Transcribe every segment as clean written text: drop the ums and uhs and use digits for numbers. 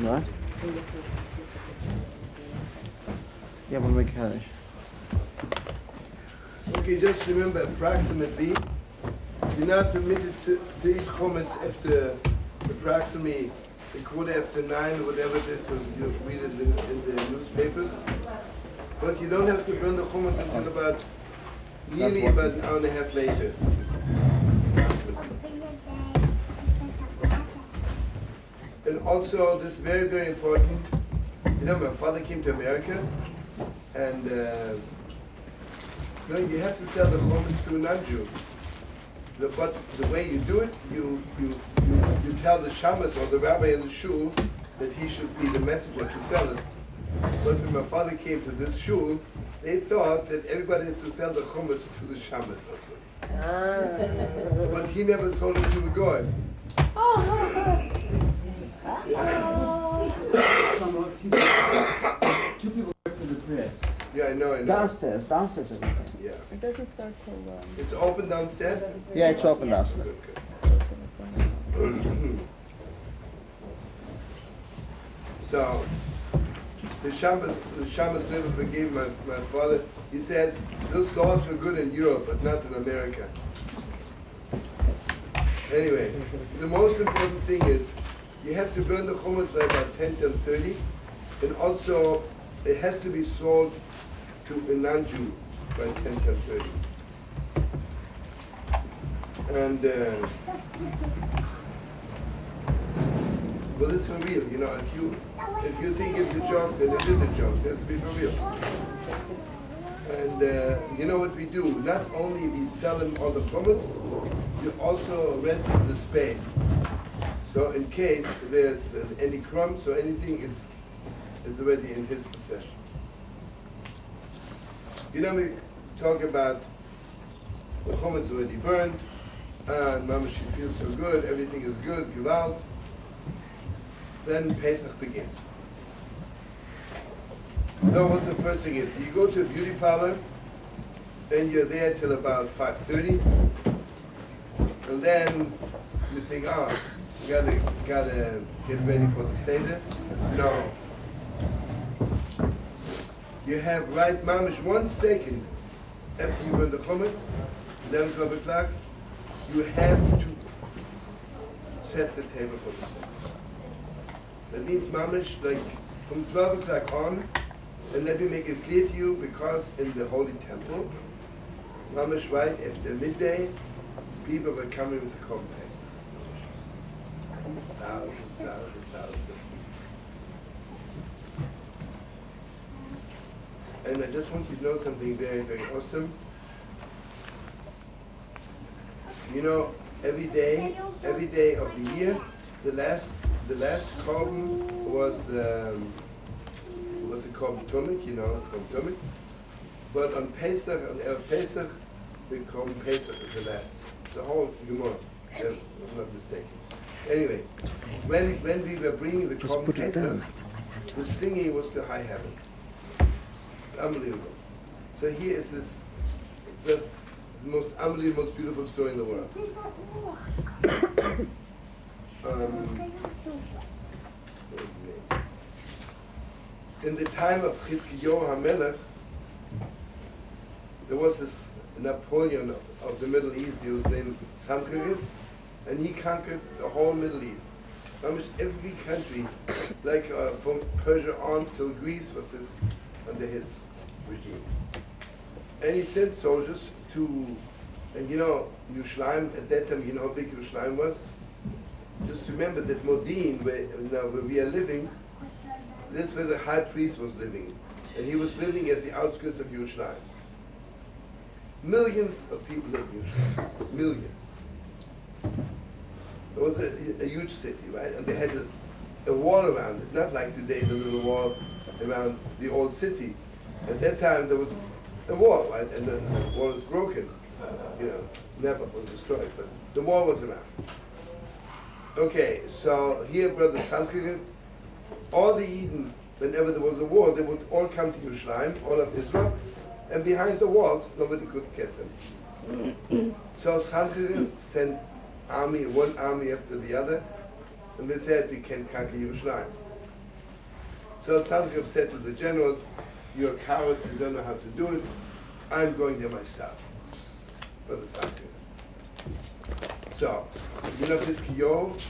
What? Yeah, but mechanisch. Okay, just remember approximately, you're not permitted to eat chametz after approximately a quarter after 9 or whatever it is, so you read it in the newspapers. But you don't have to burn the chametz until about nearly about an hour and a half later. And also, this is very, very important. You know, my father came to America, and you have to sell the chametz to a non-Jew. But the way you do it, you tell the shamas or the rabbi in the shul that he should be the messenger to sell it. But when my father came to this shul, they thought that everybody has to sell the chametz to the shamas. But he never sold it to the goy. Two people work for the press. Yeah, I know. Downstairs is okay. Yeah. It doesn't start till. It's open downstairs? Yeah, it's open downstairs. So, the shamas never forgave my father. He says, those laws were good in Europe, but not in America. Anyway, the most important thing is, you have to burn the chametz by about 10 till 30, and also it has to be sold to a non-Jew by 10 till 30. And well, it's for real, you know. If you think it's a joke, then it is a joke. It has to be for real. And you know what we do? Not only we sell him all the chametz, you also rent the space. So in case there's any crumbs or anything, it's already in his possession. You know, we talk about the chametz already burned, and Mama, she feels so good, everything is good, gewalt. Then Pesach begins. So what's the first thing is? You go to a beauty parlor, and you're there till about 5:30, and then you think, you gotta get ready for the Seder. No. You have right mamish 1 second after you burn the chametz, 11, 12 o'clock, you have to set the table for the Seder. That means mamish, like from 12 o'clock on, and let me make it clear to you, because in the Holy Temple, mamish right after midday, people were coming with the Korban Pesach. Thousands. And I just want you to know something very, very awesome. You know, every day of the year, the last korban was the korban tumik, you know, korban tumik. But on Pesach, on Erev Pesach, the korban Pesach is the last. The whole Gemara, if I'm not mistaken. Anyway, when we were bringing the korban Pesach, the singing was to high heaven. Unbelievable. So here is this, just the most unbelievable, most beautiful story in the world. In the time of Chizkiyahu HaMelech, there was this Napoleon of the Middle East. He was named Sancherib, and he conquered the whole Middle East. Almost every country, like from Persia on till Greece, was under his regime. And he sent soldiers to, and you know, Yerushalayim, at that time, you know how big Yerushalayim was? Just remember that Modin, where we are living, that's where the high priest was living. And he was living at the outskirts of Yerushalayim. Millions of people lived in Yerushalayim. Millions. It was a huge city, right? And they had a wall around it, not like today, the little wall around the old city. At that time, there was a wall, right? And the wall was broken. You know, never was destroyed, but the wall was around. Okay, so here, Brother Sancherib, all the Eden, whenever there was a war, they would all come to Yerushalayim, all of Israel, and behind the walls, nobody could get them. So Sancherib sent one army after the other, and they said, we can conquer Yerushalayim. So Sanchev said to the generals, "You're cowards, you don't know how to do it. I'm going there myself." For the Sanchev. So, you know Chizkiyahu?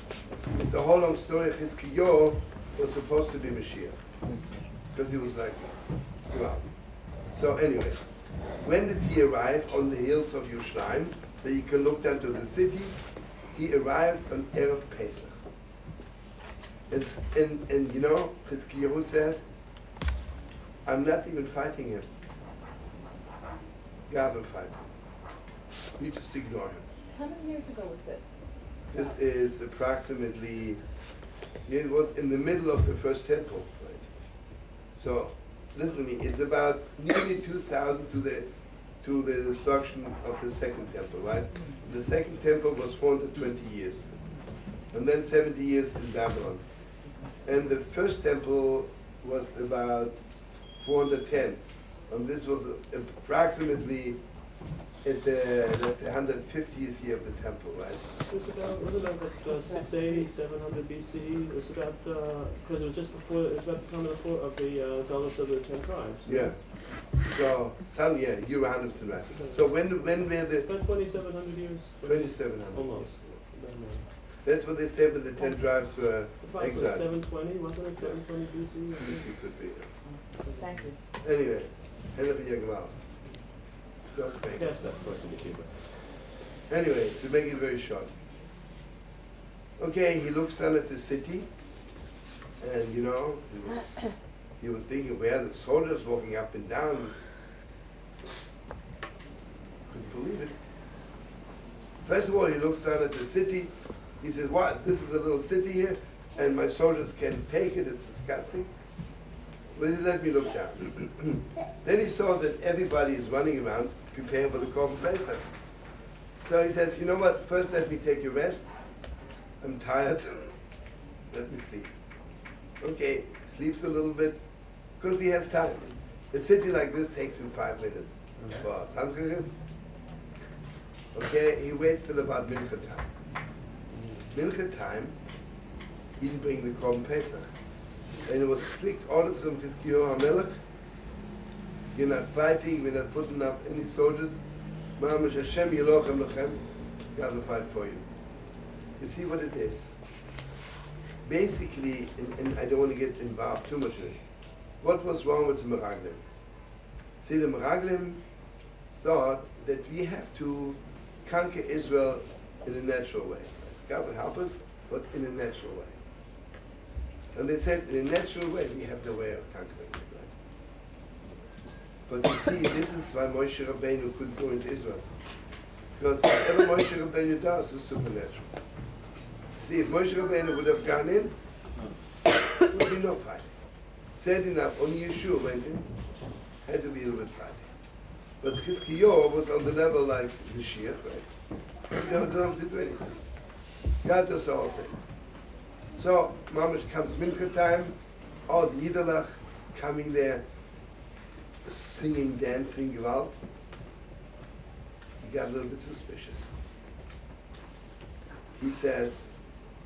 It's a whole long story. Chizkiyahu was supposed to be Mashiach. Because he was like, well. So anyway, when did he arrive on the hills of Yerushalayim, so you can look down to the city? He arrived on Erev Pesach. And you know, Chizkiyahu said, "I'm not even fighting him. God will fight him. We just ignore him." How many years ago was this? This is approximately, it was in the middle of the first temple, right? So, listen to me, it's about nearly 2000 to the destruction of the second temple, right? The second temple was 420 years. And then 70 years in Babylon. And the first temple was about 410. And this was approximately at the, let's say, 150th year of the temple, right? Was it about 680, 700 BC? It was about, because it was just before, it was about the time of the zealots of the 10 tribes. Yeah. So, yeah, you're 100% right. So when were the... About 2,700 years. 2,700. Almost. That's what they said when the 10 tribes were About exiled. 720, wasn't it? 720 BC? It could be. Thank you. Anyway, end of the Gemara. Okay. Yes, that's question to keep it. Anyway, to make it very short. Okay, he looks down at the city, and you know, he was thinking where the soldiers walking up and down. Couldn't believe it. First of all, he looks down at the city. He says, "What? This is a little city here, and my soldiers can take it. It's disgusting." But he let me look down. Then he saw that everybody is running around preparing for the Korban Pesach. So he says, "You know what? First, let me take a rest. I'm tired. Let me sleep." Okay, sleeps a little bit because he has time. A city like this takes him 5 minutes for Sanskrit. Okay, he waits till about Mincha time. Mincha time, he didn't bring the Korban Pesach. And it was strict orders from Chizkiyahu HaMelech. You're not fighting, we're not putting up any soldiers. Ma'amash Hashem Yelochem Lochem. God will fight for you. You see what it is? Basically, and I don't want to get involved too much in it, what was wrong with the Meraglim? See, the Meraglim thought that we have to conquer Israel in a natural way. God will help us, but in a natural way. And they said, in a natural way, we have the way of conquering it, right? But you see, this is why Moshe Rabbeinu couldn't go into Israel. Because whatever Moshe Rabbeinu does is supernatural. See, if Moshe Rabbeinu would have gone in, there would be no fighting. Sad enough, only Yeshua went in, had to be a little bit fighting. But Chizkiyahu was on the level like the Mashiach, right? You don't have to do anything. God does the whole thing. So, Mamash comes Mincha time, all the Yidalach coming there, singing, dancing, Gewalt. He got a little bit suspicious. He says,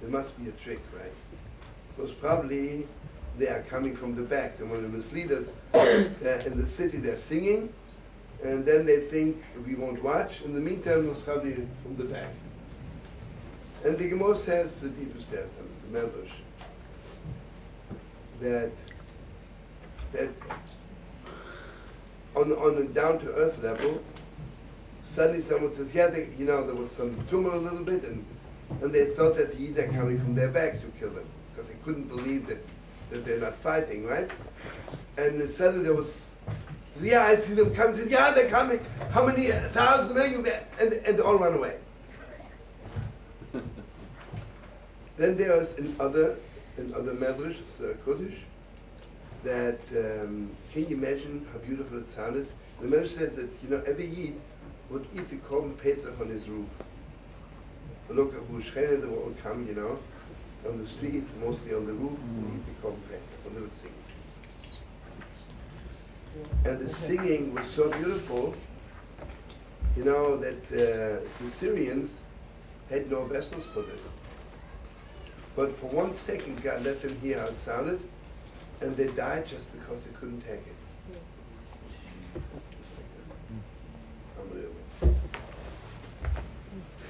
there must be a trick, right? Because probably they are coming from the back. They're one of the misleaders. In the city they're singing, and then they think we won't watch. In the meantime, it's probably from the back. And the Gemara says, the deepest there, the Medrash, that on a down-to-earth level, suddenly someone says, yeah, there was some tumult a little bit, and they thought that the Yid are coming from their back to kill them, because they couldn't believe that they're not fighting, right? And then suddenly there was, yeah, I see them coming, says, yeah, they're coming, how many, thousands, millions, and they all run away. Then there is another Medrash, Kodesh, that, can you imagine how beautiful it sounded? The Medrash says that, every Yid would eat the Korban Pesach on his roof. Look at who Shchene, they would all come, on the streets, mostly on the roof, and eat the Korban Pesach, and they would sing. And the singing was so beautiful, that the Syrians had no vessels for this. But for 1 second, God let them hear how it sounded, and they died just because they couldn't take it. Unbelievable.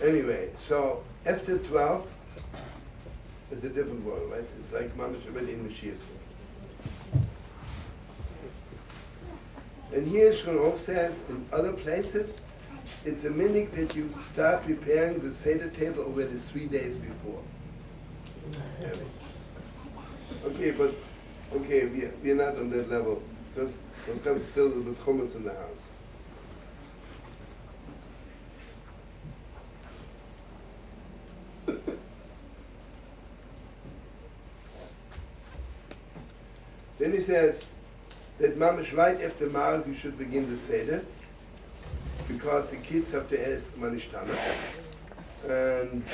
Anyway, so after 12, it's a different world, right? It's like Mamash already in Mashiach. And here Shulchan says, in other places, it's a minhag that you start preparing the Seder table already 3 days before. Okay, but we're not on that level because there's still the chumash in the house. Then he says that mamash right after Maariv you should begin the Seder because the kids have to ask Manishtana. And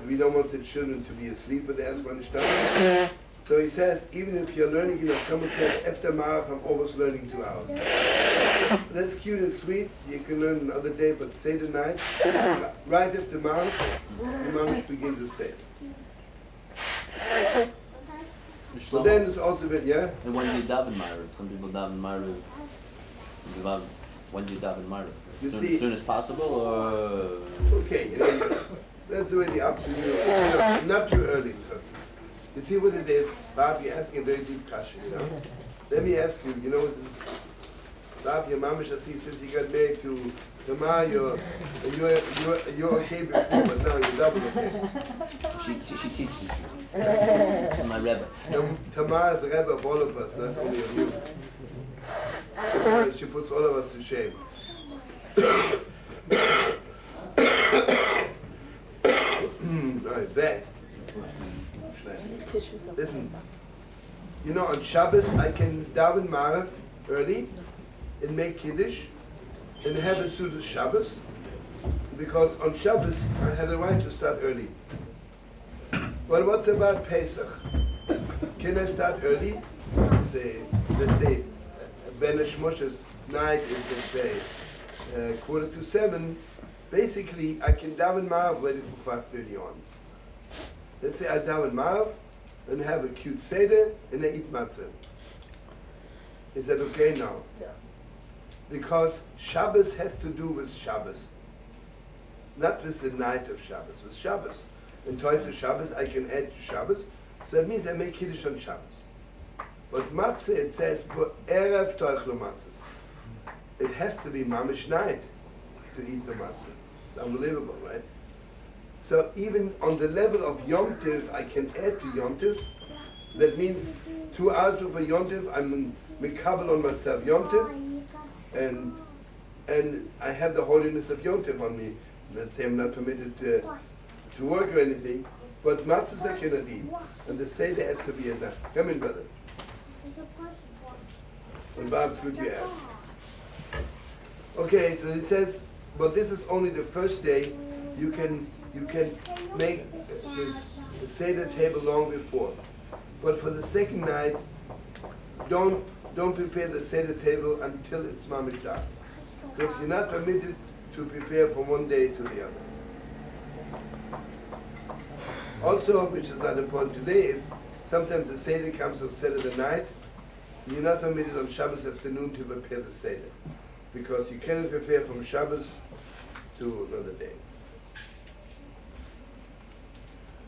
we don't want the children to be asleep when they ask Manishtana. So he says, even if you're learning, someone says, after Maariv I'm always learning 2 hours. That's cute and sweet, you can learn another day, but Seder night, right after Maariv, you mamash begin the Seder. But then it's also bit, yeah? And when do you daven Ma'ariv? Some people daven Ma'ariv. When do you daven Ma'ariv? As soon as possible, or? Okay, that's already up to you. Not too early, because you see what it is. Bob, you're asking a very deep question, Let me ask you, what this is? Bob, your mama should see since you got married to Tamar, you're okay before, but now you're double okay. She teaches me. She's my Rebbe. Tamar is the Rebbe of all of us, not only of you. She puts all of us to shame. Right, there. Listen, on Shabbos I can daven Maariv early and make Kiddush and have a Sudas Shabbos because on Shabbos I have the right to start early. Well, what about Pesach? Can I start early? Let's say Ben Shmoshes night is, let's say, 6:45. Basically, I can daven Maariv ready for 5:30 on. Let's say I daven Maariv and have a cute Seder and I eat matzah. Is that okay now? Yeah. Because Shabbos has to do with Shabbos. Not with the night of Shabbos, with Shabbos. And twice a Shabbos I can add to Shabbos. So that means I make Kiddush on Shabbos. But matzah, it says, Erev toichlu matzahs. It has to be mamish night to eat the matzah. It's unbelievable, right? So even on the level of Yom Tiv, I can add to Yom Tiv. That means 2 hours before Yom Tiv, I'm mikabel on myself Yom Tiv, and I have the holiness of Yom Tiv on me. Let's say I'm not permitted to work or anything, but matzahs I cannot eat, and the Seder has to be at night. Come in, brother. And Bob's good you ask. Okay, so it says, but this is only the first day. You can make this the Seder table long before. But for the second night, don't prepare the Seder table until it's mamish dark. Because you're not permitted to prepare from one day to the other. Also, which is not important today, if sometimes the Seder comes on Saturday night, you're not permitted on Shabbos afternoon to prepare the Seder. Because you cannot prepare from Shabbos to another day.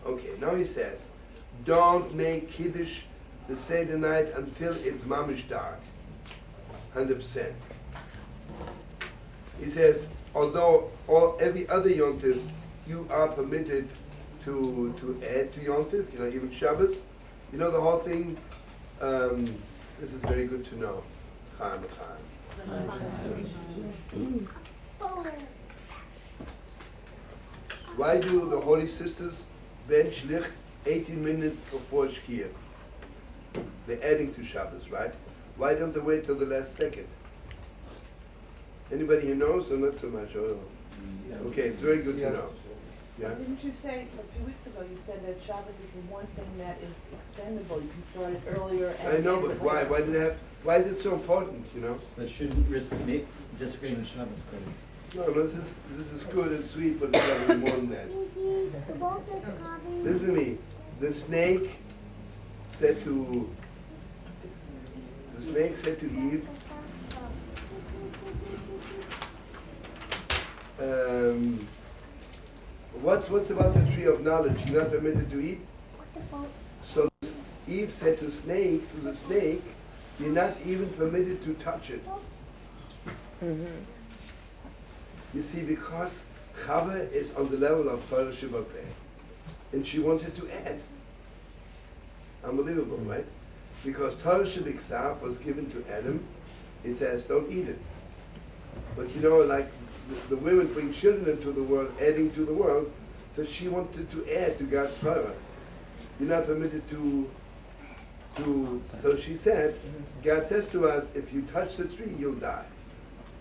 Okay, now he says, don't make Kiddush the Seder night until it's mamish dark. 100%. He says, although every other Yom Tov you are permitted to add to Yom Tov, even Shabbos, the whole thing, this is very good to know. Chaim. Why do the Holy Sisters bench licht 18 minutes before Shkia? They're adding to Shabbos, right? Why don't they wait till the last second? Anybody who knows or not so much? Okay, it's very good to know. Yeah? Didn't you say, a few weeks ago, you said that Shabbos is the one thing that is extendable. You can start it earlier and I know, end but it why? later. Why is it so important, So it shouldn't risk disagreeing with Shabbos code. No, this is good and sweet, but it's got to be more than that. Listen to me. The snake said to the snake said to Eve, what's about the tree of knowledge? You're not permitted to eat? So Eve said to the snake, you're not even permitted to touch it. You see, because Chava is on the level of Torah Shabbat, and she wanted to add. Unbelievable, right? Because Torah Shabbat was given to Adam, it says, don't eat it. But you know, like the women bring children into the world, adding to the world, so she wanted to add to God's Torah. You're not permitted to, so she said, God says to us, if you touch the tree, you'll die.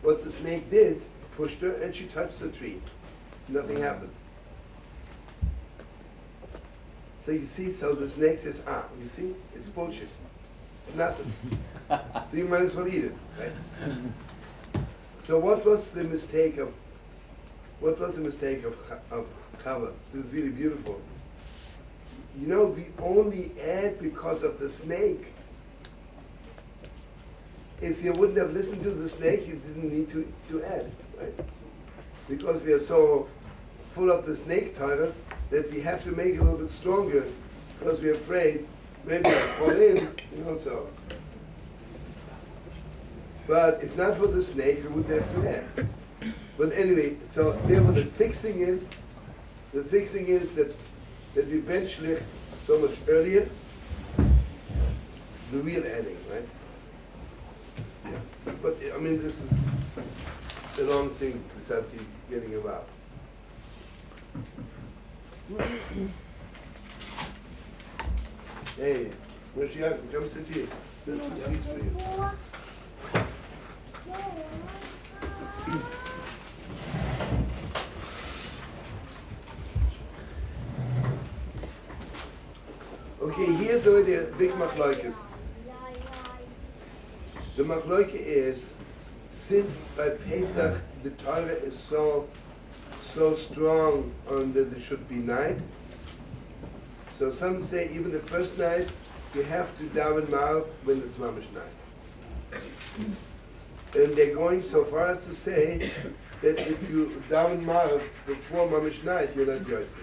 What the snake did, pushed her, and she touched the tree. Nothing happened. So you see, so the snake says, you see, it's bullshit. It's nothing. So you might as well eat it, right? So what was the mistake of Chava? This is really beautiful. You know, we only add because of the snake. If you wouldn't have listened to the snake, you didn't need to add, right? Because we are so full of the snake tigers that we have to make it a little bit stronger because we're afraid maybe I'll fall in, you know, so. But if not for the snake, we wouldn't have to add. But anyway, so therefore the fixing is that we bench licht so much earlier, the real adding, right? Yeah. But I mean, this is a long thing without getting about. Hey, Mashiach, come sit here. There's some seats for you. Okay, here's already a big machlokes. The machlokes is, since by Pesach the Torah is so strong on that there should be night, so some say even the first night you have to daven Ma'ariv when it's mamish night. And they're going so far as to say that if you daven Ma'ariv before mamish night, you're not yotzei.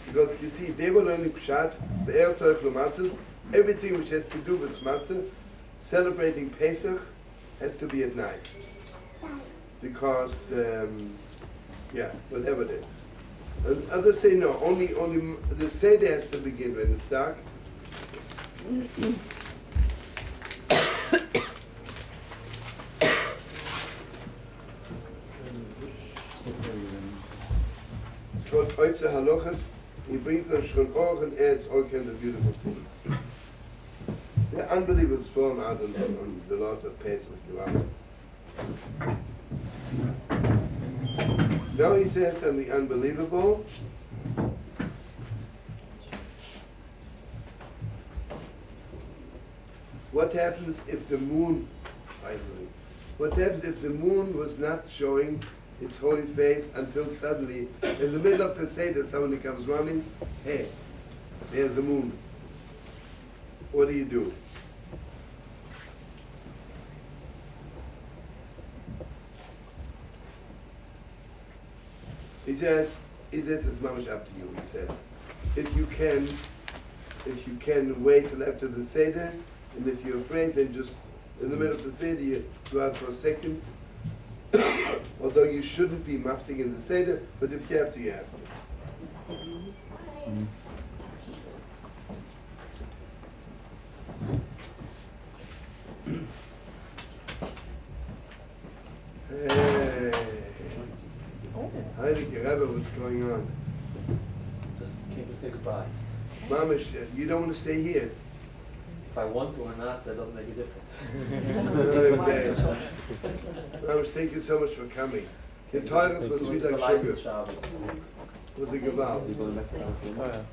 Because you see, they were learning Pshat, the Erev Pesach, everything which has to do with Matzah, celebrating Pesach, has to be at night. Because, whatever it is. And others say no, only the Seder has to begin when it's dark. It's called Oitze Halochas. He brings them Shon Or and adds all kinds of beautiful things. They're unbelievable storm out on the laws of Pesach. Now he says something unbelievable. What happens if the moon, what happens if the moon was not showing its holy face until suddenly, in the middle of the Seder, somebody comes running, hey, there's the moon. What do you do? He says, it's mamash up to you, he says. If you can wait till after the Seder, and if you're afraid, then just in the middle of the Seder, you go out for a second. Although you shouldn't be mafsing in the Seder, but if you have to, you have to. Hey. Heilige Rebbe, what's going on? Just came to say goodbye. Mamish, you don't want to stay here. If I want to or not, that doesn't make a difference. Mamish, thank you so much for coming. Your toilets was sweet like sugar. It was a gewalt. We're going back tomorrow.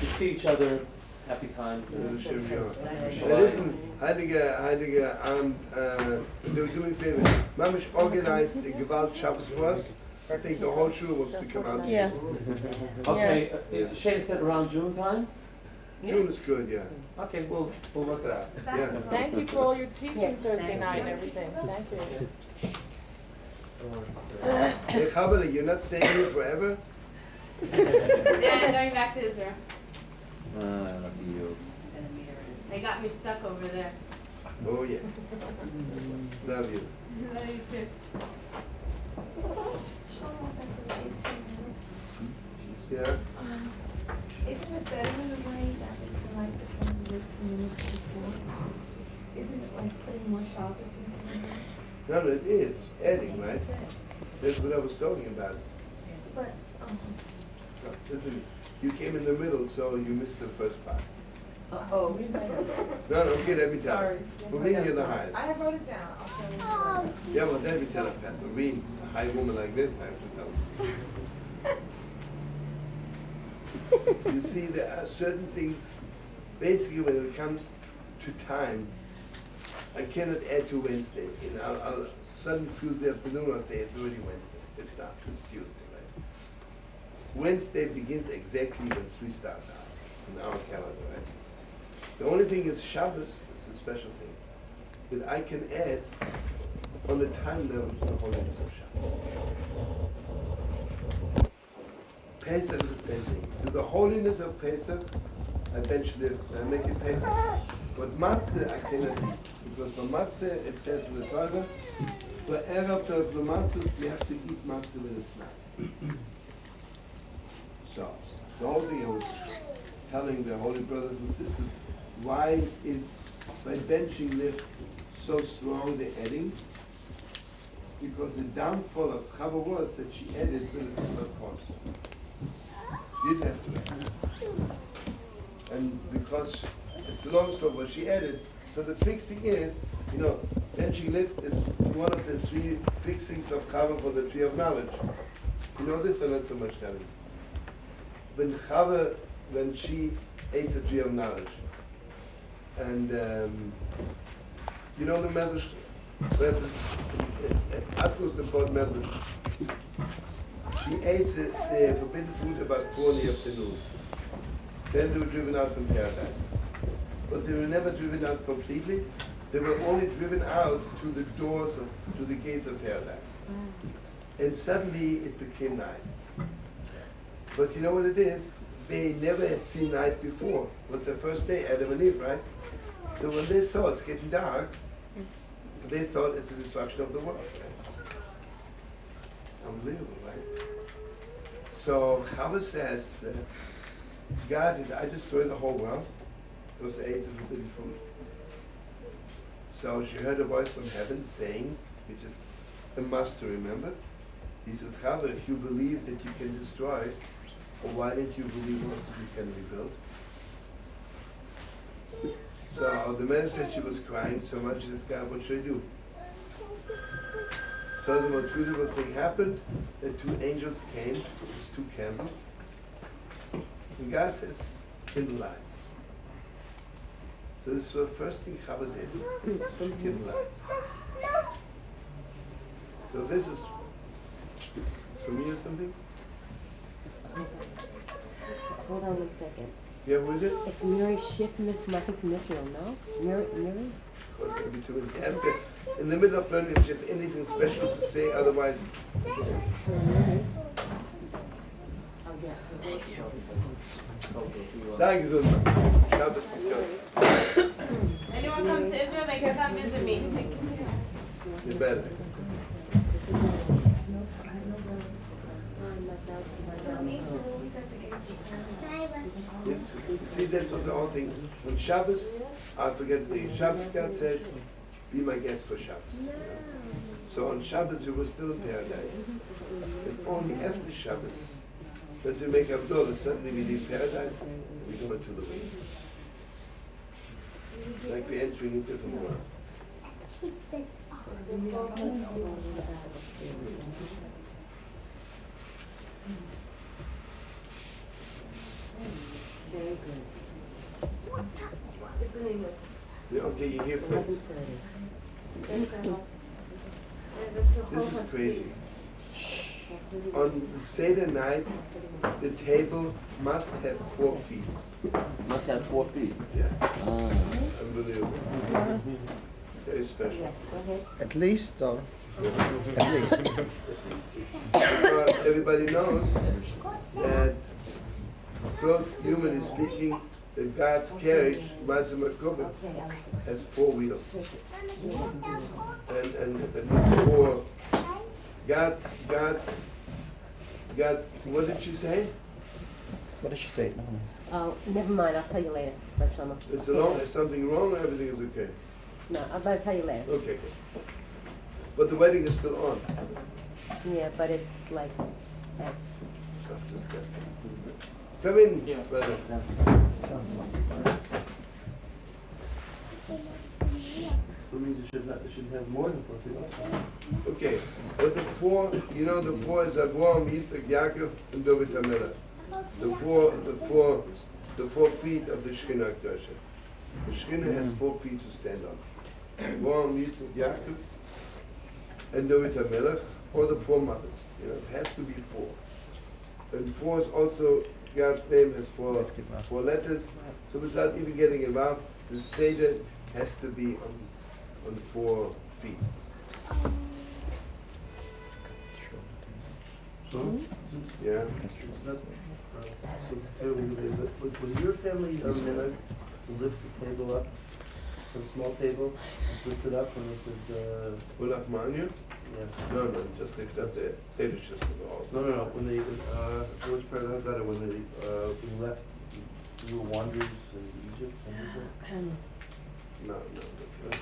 We see each other, happy times. Listen, Heilige, they were doing favors. Mamish organized a gewalt Shabbos for us. I think the whole shul wants to come out. Yeah. Okay, Shane said around June time? June is good, yeah. Okay, we'll work it out. Yeah. Thank you for all your teaching Thursday night and everything. Thank you. Hey, Chabale, you're not staying here forever? Yeah, I'm going back to Israel. Lucky you. They got me stuck over there. Oh, yeah. Love you. Love you too. Yeah? Isn't it better in a way that it's like the 15 minutes before? Isn't it like putting more Shabbos into it? No, it is. Adding, right? That's what I was talking about. But, Listen, you came in the middle, so you missed the first part. Oh. No, okay, let me tell Sorry. you. For me, you're the highest. I wrote it down. I'll show you. Yeah, well, let me tell you, Pastor. Me, a high woman like this, I have to tell you. You see, there are certain things, basically when it comes to time, I cannot add to Wednesday. You know, I'll sudden Tuesday afternoon, I'll say it's already Wednesday. It's not, it's Tuesday, right? Wednesday begins exactly when we start now, in our calendar, right? The only thing is Shabbos is a special thing that I can add on the time level to the holiness of Shabbos. Pesach is the same thing. To the holiness of Pesach, I bench lift, I make it Pesach. But matzah I cannot eat. Because for matzah it says in the Torah, for Erev Pesach the matzahs you have to eat matzah when it's not. So, the whole thing I was telling the holy brothers and sisters, why is by benching lift so strong the adding? Because the downfall of Chava was that she added when it was not constant. She didn't have to add. And because it's a long story what she added, so the fixing is, you know, benching lift is one of the three fixings of Chava for the tree of knowledge. You know this or not so much, Karen? When Chava, when she ate the tree of knowledge, and you know the Medrash, Atlas the Bod Medrash, she ate the forbidden fruit about 4 in the afternoon. Then they were driven out from paradise. But they were never driven out completely. They were only driven out to the doors, to the gates of paradise. And suddenly it became night. But you know what it is? They never had seen night before. It was their first day, Adam and Eve, right? So when they saw it's getting dark, they thought it's the destruction of the world. Right? Unbelievable, right? So Chava says, God, did I destroy the whole world? Because they ate the forbidden fruit. So she heard a voice from heaven saying, which is a must to remember. He says, Chava, if you believe that you can destroy, or why didn't you believe also you can rebuild? So the man said she was crying so much, she says, God, what should I do? So the most beautiful thing happened, that 2 angels came with 2 candles, and God says, kindle light. So this was the first thing Chava did, kindle light. So this is for me or something? Hold on 1 second. Yeah, who is it? It's Miri Schiff from Israel, no? Miri? In the middle of learning, if you have anything special to say, otherwise. Thank you so much. Anyone comes to Israel, they can come visit me. You better. See, that was the whole thing. On Shabbos, I forget the Shabbos, God says, be my guest for Shabbos. You know? So on Shabbos, we were still in paradise. And only after Shabbos, that we make Abdullah, suddenly we leave paradise, we go into the way. Like we're entering a different world. keep this on. Very good. Yeah, okay, you're here first. 11:30. This is crazy. on the Seder night, the table must have 4 feet. Must have 4 feet. Yeah, Ah. unbelievable. Very special. At least, though. At least. Because everybody knows that, so humanly speaking, that God's carriage, Ma'aseh Merkavah, has 4 wheels. And 4, God's, what did she say? What did she say? Oh, never mind, I'll tell you later, Rabbi Shlomo. It's wrong, is something wrong or everything is okay? No, I'm gonna tell you later. Okay, good. But the wedding is still on. Yeah, but it's like, Come in, Yeah. brother. That means it should have more than 4 feet. Okay, but the 4, you know, the 4 is Avraham, Yitzchak, Yaakov, and David HaMelech. The 4 feet of the Shekhinah Kedusha. The Shekhinah has 4 feet to stand on. Avraham, Yitzchak, Yaakov, and David HaMelech, or the 4 mothers. You know, it has to be 4. And 4 is also, God's name has 4 letters. So without even getting involved, the Seder has to be on 4 feet. So, Yeah. it's not, was your family minhag to lift the table up, the small table, lift it up, and it says, Ulach Manya? yeah. No, just lift up the Seder system. No. When they, George Parent got it when they left, you were wanderers in Egypt. No.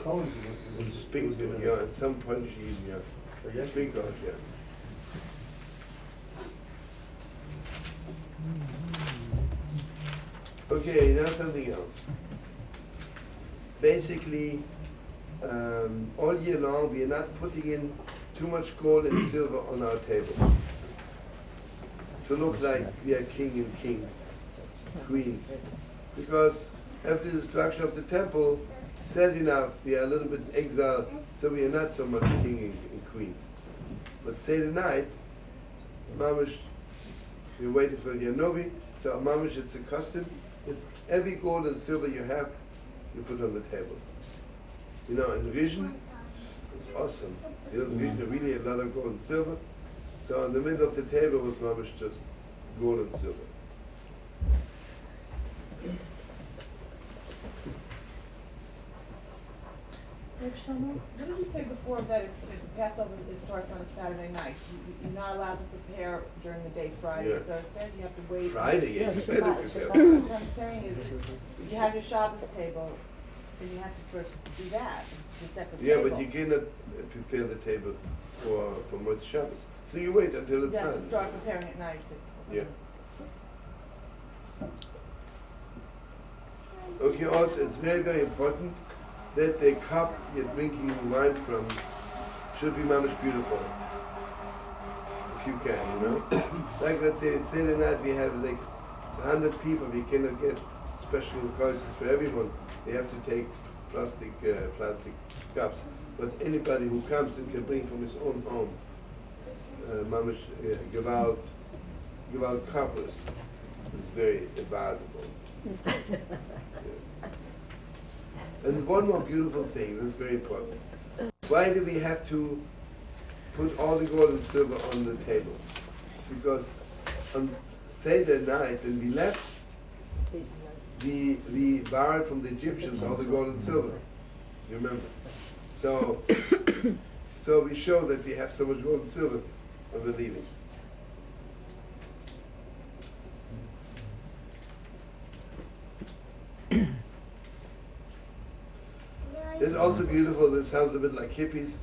Collins In Springfield, yeah, at some point yeah. Oh, yeah? Springfield, yeah. Okay, now something else. Basically, all year long we are not putting in too much gold and silver on our table to look like we are king and kings, queens. Because after the destruction of the temple, sad enough, we are a little bit exiled, so we are not so much king and queens. But Seder night, Mamish, we're waiting for the Yanovi, so Mamish, it's a custom. Every gold and silver you have, you put on the table. You know, in Vision, it's awesome. You know, in Vision, really a lot of gold and silver. So in the middle of the table was Mamish just gold and silver. Rabbi Shlomo, what did you say before that if Passover starts on a Saturday night? You're not allowed to prepare during the day, Friday or Thursday? You have to wait? Friday, yeah, you better Shabbat. prepare. What I'm saying is, you have your Shabbos table, then you have to first do that, the separate Yeah, table. but you cannot prepare the table for Motzei Shabbos. So you wait until it's You have to done. start preparing at night. Yeah. Okay, also it's very, very important that the cup you're drinking wine from should be mamish beautiful. If you can, you know? Like let's say Saturday night we have like 100 people, we cannot get special choices for everyone. They have to take plastic cups. But anybody who comes and can bring from his own home, mamish give out coppers. It's very advisable. Yeah. And one more beautiful thing, that's very important. Why do we have to put all the gold and silver on the table? Because on Seder night when we left, we borrowed from the Egyptians all the gold and silver. You remember? So we show that we have so much gold and silver when we're leaving. It's also beautiful, it sounds a bit like hippies.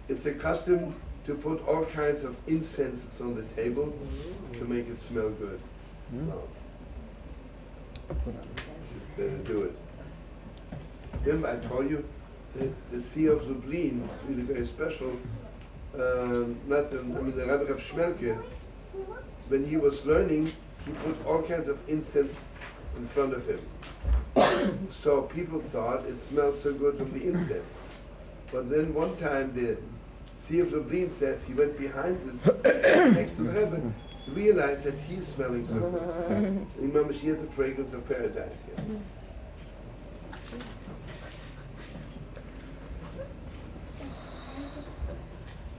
It's a custom to put all kinds of incenses on the table to make it smell good. Well, better do it. Remember I told you that the Sea of Lublin is really very special. The Rabbi Shmelke, when he was learning, he put all kinds of incense in front of him. So people thought it smelled so good from the incense. But then one time the See if Rabin says he went behind this next to the Rebbe, realized that he's smelling so good. Remember, she has the fragrance of paradise here.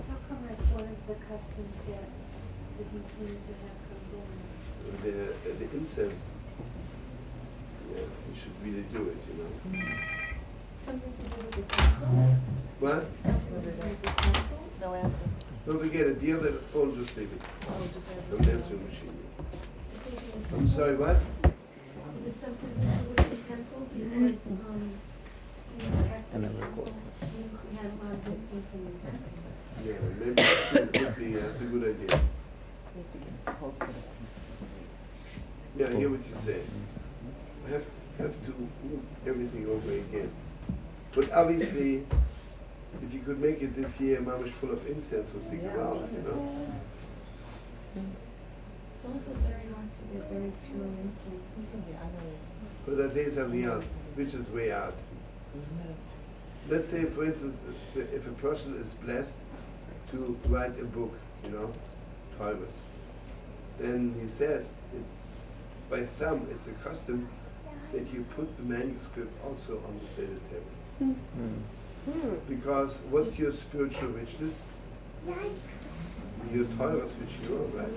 How come like one of the customs that doesn't seem to have come down? The incense. Yeah, you should really do it, you know. Something to do with the temple? What? Something to do with the temple? No answer. Don't forget a deal that phone just leave it. Oh, just Don't answer the machine. I'm sorry, what? Is it something to do with the temple? Because, And then record. we had a lot of incense in the temple. Yeah, maybe it would be that's a good idea. Yeah, I hear what you say. I have to move everything over again. But obviously, if you could make it this year, mamish full of incense would be grand, you know. It's also very hard to get very pure incense. But I'll tell you something else, which is way out. Let's say, for instance, if a person is blessed to write a book, you know, Torahs, then he says by some it's a custom that you put the manuscript also on the Seder table. Because what's your spiritual richness? Your Torahs which you are, right?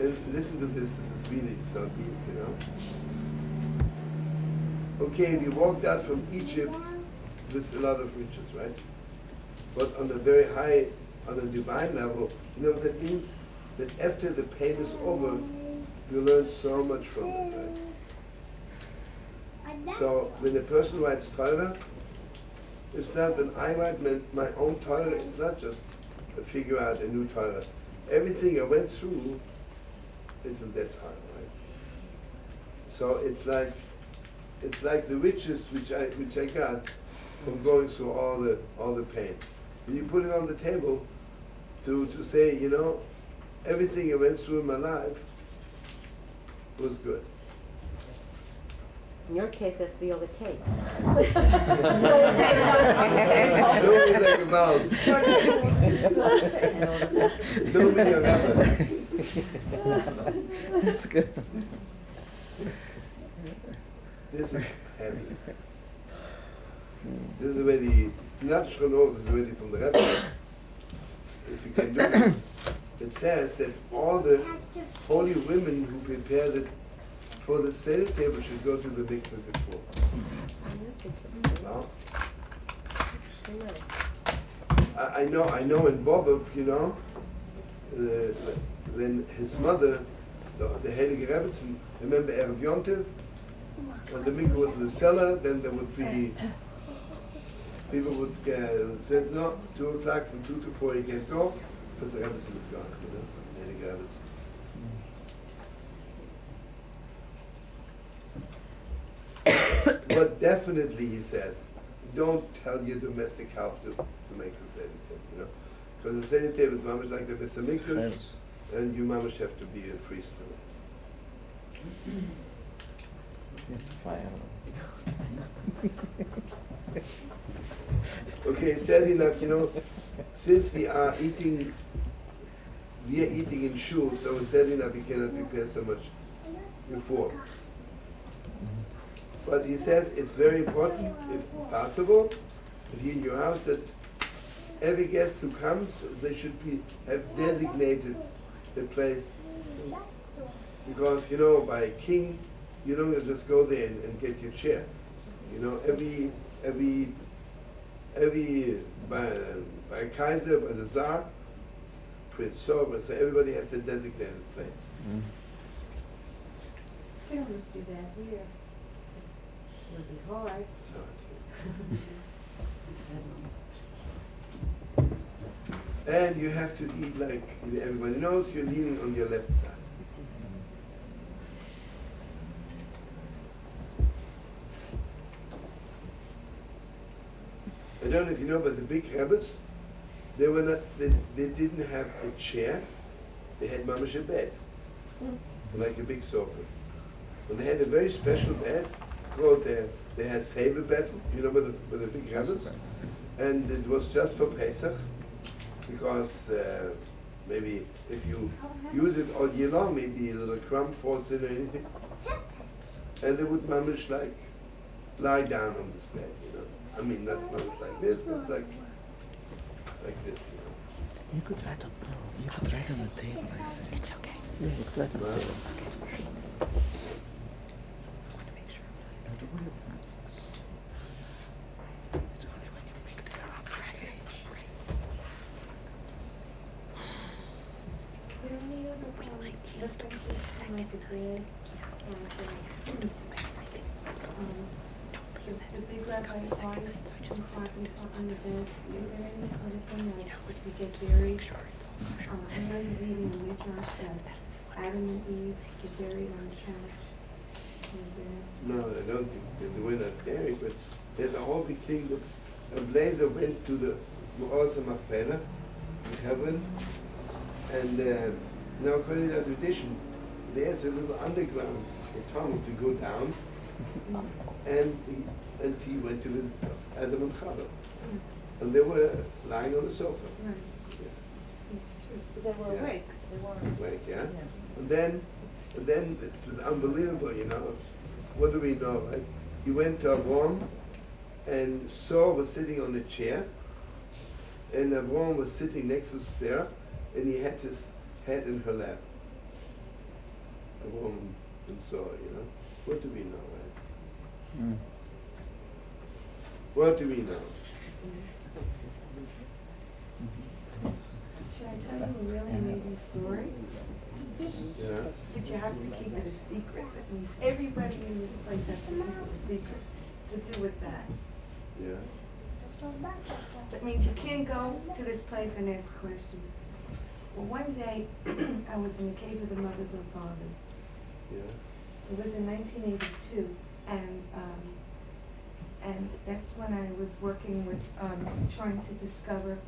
And listen to this is really so deep, you know. Okay, we walked out from Egypt with a lot of riches, right? But on a very high, on a divine level, you know what that means? That after the pain is over, you learn so much from it, right? So when a person writes Torah, it's not when I write my own Torah, it's not just figure out a new Torah. Everything I went through is in that Torah, right? So it's like the riches which I got from going through all the pain. So you put it on the table to say, you know, everything I went through in my life was good. In your case, that's be all it takes. Don't be like a mouse. Don't be a rabbit. That's good. This is heavy. This is already, not Shlomo, this is already from the Rebbe. If you can do this, it says that all the holy women who prepared it for the Seder table should go to the mikveh before. No? I know in Bobov, you know, when his mother, the Heilige Rebbetzin, remember Erev Yontiv, when the mikveh was in the cellar, then there would be, people would say, no, 2 o'clock, from 2 to 4 you can't go, because the Rebbetzin is gone, you know, the Heilige Rebbetzin. But definitely, he says, don't tell your domestic help to make the Seder table, you know, because the Seder table is mamish like the Beis HaMikdash, and you mamish have to be a priest for it. Okay, sad enough, you know, since we are eating in shul, so it's sad enough we cannot prepare so much before. But he says it's very important, if possible, if you're in your house, that every guest who comes, they should have designated the place. Because, you know, by a king, you don't just go there and get your chair. You know, by a Kaiser, by the Tsar, Prince Sovereign, so everybody has a designated place. Pharaohs do that here. It'll be hard. And you have to eat like everybody knows, you're leaning on your left side. I don't know if you know, but the big rabbis, they didn't have a chair, they had mamash a bed, like a big sofa. And they had a very special bed called they had saber battle, you know, with the big rebels, and it was just for Pesach, because maybe if you use it all year long, maybe a little crumb falls in or anything, and they would mamish like lie down on this bed, you know. I mean, not mamish like this, but like this, you know. You could write on the table, I say. It's okay. Yeah, you could write on the table. Don't worry about it. It's only when you pick it up, right? There are any other references to like a bed, the big rabbi's wife on the bed. Is there any other thing that if we get buried? I remember reading in Midrash that Adam and Eve were buried on the couch. No, I don't think they were not buried, but there's a whole big thing that a blazer went to the Ma'oz Machpelah in heaven, and now according to the tradition, there's a little underground tunnel to go down, and he went to visit Adam and Chava, and they were lying on the sofa. Right. They were Yeah. awake. They weren't. Awake, yeah? Yeah. And then it's unbelievable, you know. What do we know? Right? He went to Avram, and Saul was sitting on a chair, and Avram was sitting next to Sarah, and he had his head in her lap. Avram and Saul, you know. What do we know, right? What do we know? Should I tell you a really amazing story? Yeah. But you have to keep it a secret. That means everybody in this place has to keep it a secret to do with that. Yeah. That means you can't go to this place and ask questions. Well, one day, I was in the Cave of the Mothers and Fathers. Yeah. It was in 1982, and that's when I was working with, trying to discover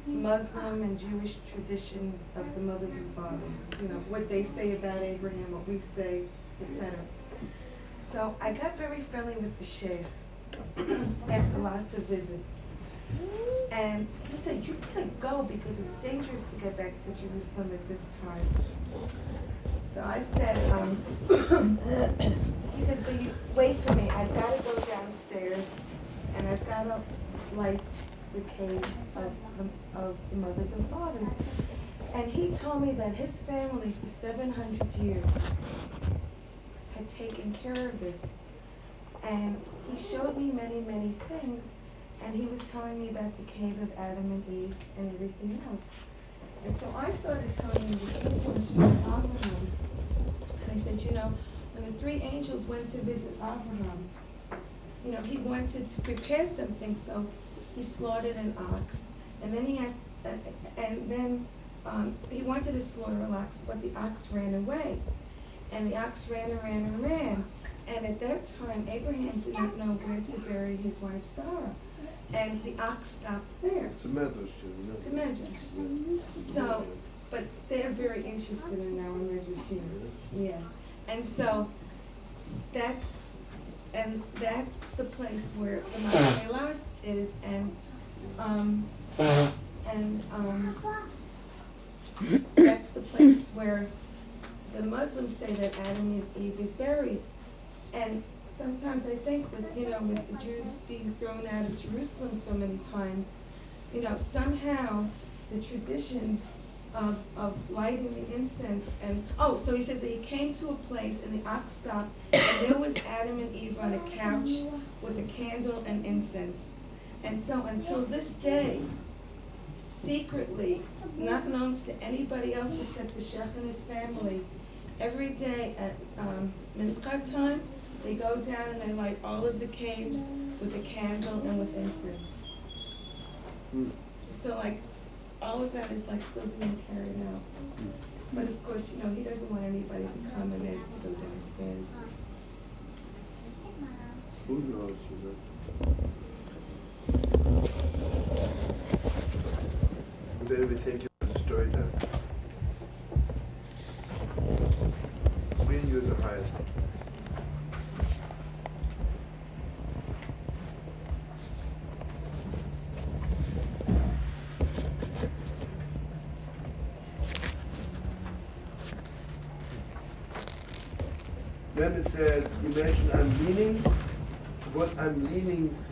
Muslim and Jewish traditions of the mothers and fathers. You know, what they say about Abraham, what we say, etc. So I got very friendly with the sheikh after lots of visits. And he said, you can't go because it's dangerous to get back to Jerusalem at this time. So I said, he says, but you wait for me. I've got to go downstairs and I've got to light the cave of the mothers and fathers. And he told me that his family for 700 years had taken care of this. And he showed me many, many things. And he was telling me about the cave of Adam and Eve and everything else. And so I started telling him the story of Abraham. And I said, you know, when the three angels went to visit Abraham, you know, he wanted to prepare something, so he slaughtered an ox. And then he had, he wanted to slaughter an ox, but the ox ran away. And the ox ran and ran and ran. And at that time, Abraham did not know where to bury his wife Sarah. And the ox stopped there. It's a medrash, you know. It's a medrash. So, but they're very interested in our medrashim. Yes. And so, that's the place where the Machpelah is, and that's the place where the Muslims say that Adam and Eve is buried. And sometimes I think with the Jews being thrown out of Jerusalem so many times, you know, somehow the traditions of lighting the incense so he says that he came to a place and the ox stopped and there was Adam and Eve on a couch with a candle and incense. And so until this day, secretly, not known to anybody else except the Sheikh and his family, every day at Mizpah time, they go down and they light all of the caves with a candle and with incense. So like, all of that is like still being carried out. But of course, you know, he doesn't want anybody to come and ask to go downstairs. Who knows, you know? Then we take the story down. We use the highest. then it says, imagine I'm leaning,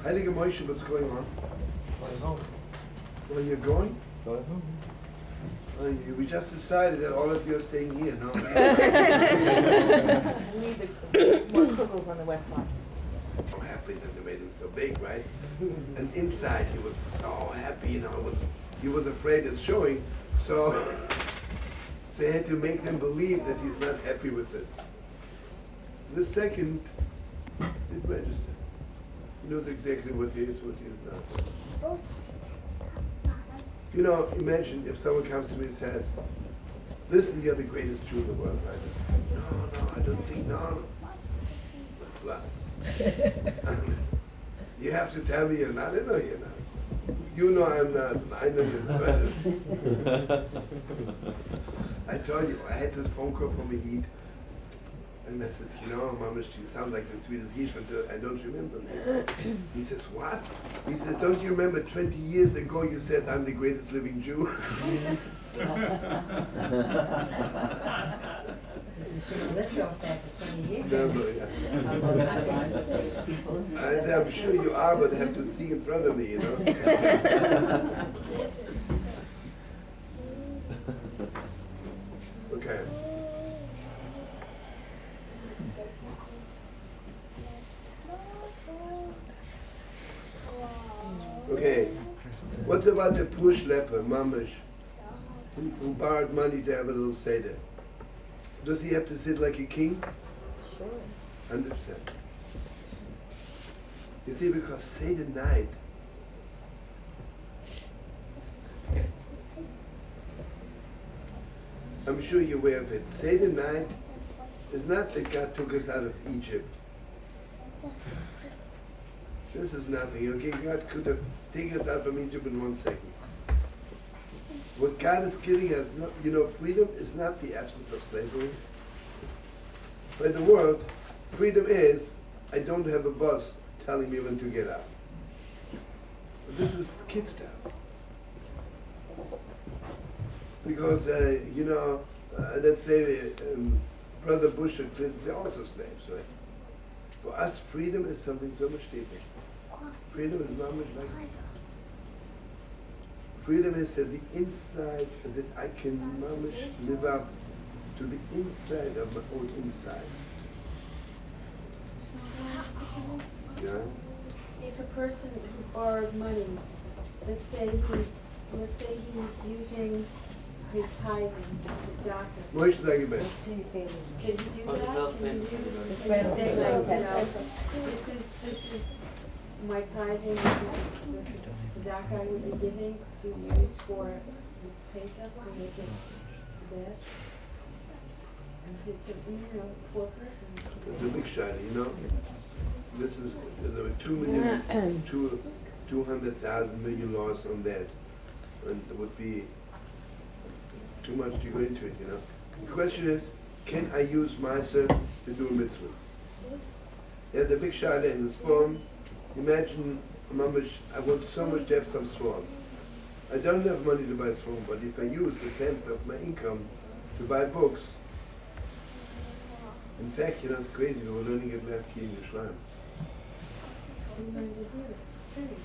Heilige Moshe, what's going on? Going home. Where you're going? Going home. We just decided that all of you are staying here, no? We need more kugels on the west side. So happy that they made him so big, right? And inside he was so happy, you know, he was afraid it's showing, so they had to make them believe that he's not happy with it. The second, it registered. He knows exactly what he is not. You know, imagine if someone comes to me and says, listen, you're the greatest Jew in the world, right? No, I don't think, no. Blah. You have to tell me you're not. I know you're not. You know I'm not. I know you're not. I told you, I had this phone call from a Heat, and I says, you know, Mama, you sound like the sweetest Heat, but I don't remember me. He says, what? He says, don't you remember 20 years ago you said I'm the greatest living Jew? She lived off that for 20 years. No, yeah. I said, I'm sure you are, but I have to see in front of me, you know? Okay. Okay. What about the poor schlepper, Mamish, who borrowed money to have a little Seder? Does he have to sit like a king? Sure. 100%. You see, because Seder night, I'm sure you're aware of it. Seder night is not that God took us out of Egypt. This is nothing, okay? God could have taken us out from Egypt in 1 second. What God is giving us, you know, freedom is not the absence of slavery. By the world, freedom is, I don't have a boss telling me when to get out. But this is kid stuff. Because, you know, let's say Brother Bush and Clinton, they're also slaves, right? For us, freedom is something so much deeper. Freedom is not much like freedom is that the inside, that I can live up to the inside of my own inside. Yeah? If a person who borrowed money, let's say he's using his tithing, his tzedakah. What should I get back? Can you do On that? development. Can you say like, you know, this is my tithing, this is tzedakah I would be giving to use for Pesach to make it the best. And it's a, you know, poor person. It's a big shot, you know? This is, there were 200,000 million laws on that. And it would be too much to go into it, you know? The question is, can I use myself to do a mitzvah? There's a big shot in this form. Imagine, I want so much to have some swarm. I don't have money to buy swarm, but if I use the tenth of my income to buy books, in fact, you know, it's crazy, we were learning it last year in Yerushalayim.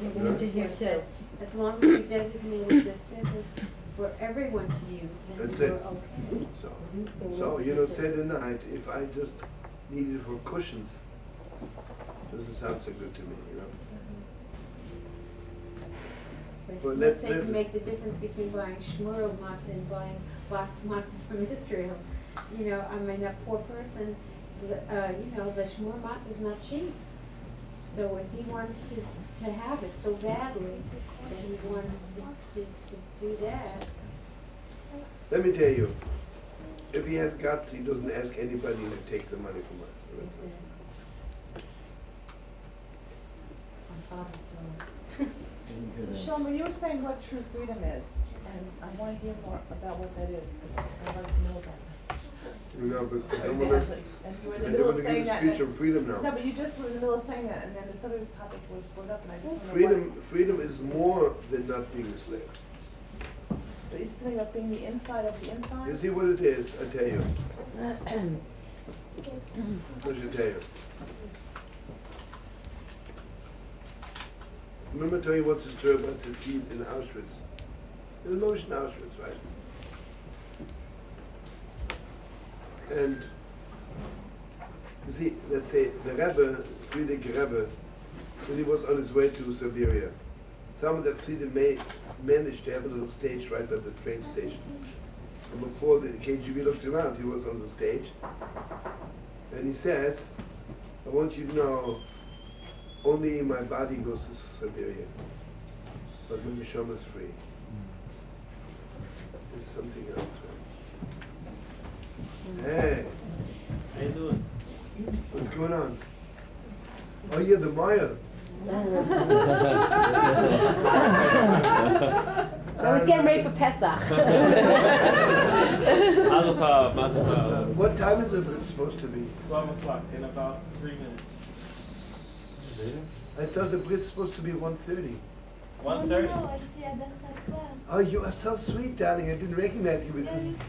We learned it here too. As long as we designated the service for everyone to use, then That's we're it. okay. So, you know, Saturday night, if I just needed for cushions, doesn't sound so good to me, you know? But Let's say to make the difference between buying shmurel matzah and buying box matzah from Israel. You know, I mean, a poor person, you know, the shmur matzah is not cheap. So if he wants to have it so badly, that he wants to do that. Let me tell you, if he has guts, he doesn't ask anybody to take the money from us. My father's doing Shlomo, you were saying what true freedom is, and I want to hear more about what that is, because I'd like to know about this. You know, but I don't want Exactly. And you were in the to middle of give saying a that. speech on freedom No, now. but you just were in the middle of saying that, and then this other topic was brought up, and I just want to know Freedom is more than not being a slave. But you said something about being the inside of the inside? You see what it is, I tell you. What should I tell you? Remember I told you what's the story about the thief in Auschwitz? In the motion Auschwitz, right? And you see, let's say the Rebbe, Friedrich Rebbe, when he was on his way to Siberia, someone that see managed to have a little stage right by the train station. And before the KGB looked around, he was on the stage, and he says, I want you to know, only my body goes to Siberia, but my neshama is free. There's something else, right? Hey! How you doing? What's going on? Oh yeah, the Maya. I was getting ready for Pesach. Mazel tov, mazel tov. What time is it supposed to be? 12 o'clock in about 3 minutes. I thought the bris supposed to be 1:30. 1:30. I see that's 12. Oh, you are so sweet, darling. I didn't recognize you.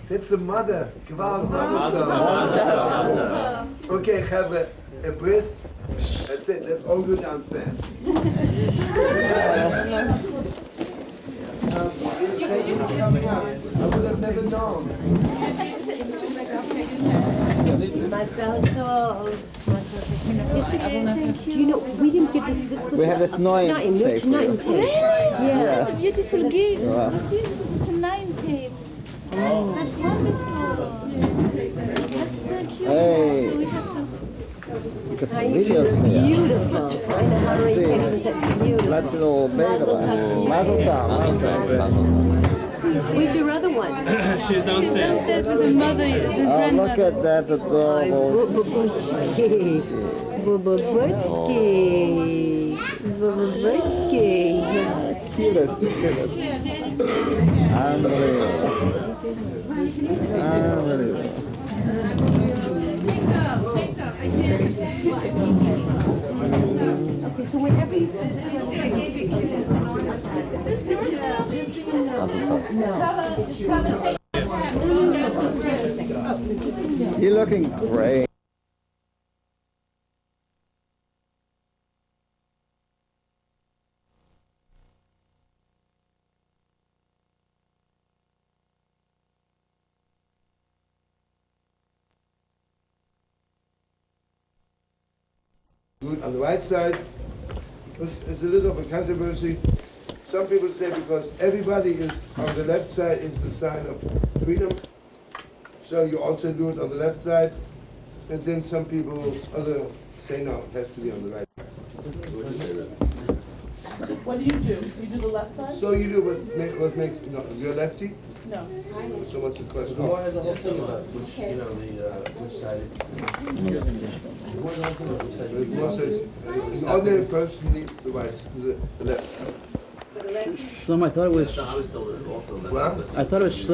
That's the mother. Gewalt, Mazel mother. Okay, have a bris. That's it. Let's all go down fast. Thank you for coming out. I would have never known. Mazel tov. Do you know, we didn't get this was We have the Tnoim tape. tape. Really? Yeah. That's a beautiful gift. Wow. This is a name tape. That's wonderful. That's so cute. Hey. So we have to. Look at some videos here. Beautiful. I know how to Let's read see. it. It's beautiful. Let's little bagel. Mazel tov. Mazel tov. Where's your other one? She's downstairs. Downstairs with her mother, the Oh, grandmother. look at that adorable. Babutsky. Cutest. Unbelievable. Okay, so whenever you Mazel tov. No. You're looking great. Good. On the right side, it's a little of a controversy. Some people say because everybody is on the left side is the sign of freedom, so you also do it on the left side. And then some people, other say no, it has to be on the right side. What do? You do the left side? So you do what make no, you're lefty? No. So what's the question? The war has a whole thing about which, which side The war has a whole thing about which side The law says an ordinary person needs the right, the left. Shlomo, I thought it was. I was told also that. Well, I thought it was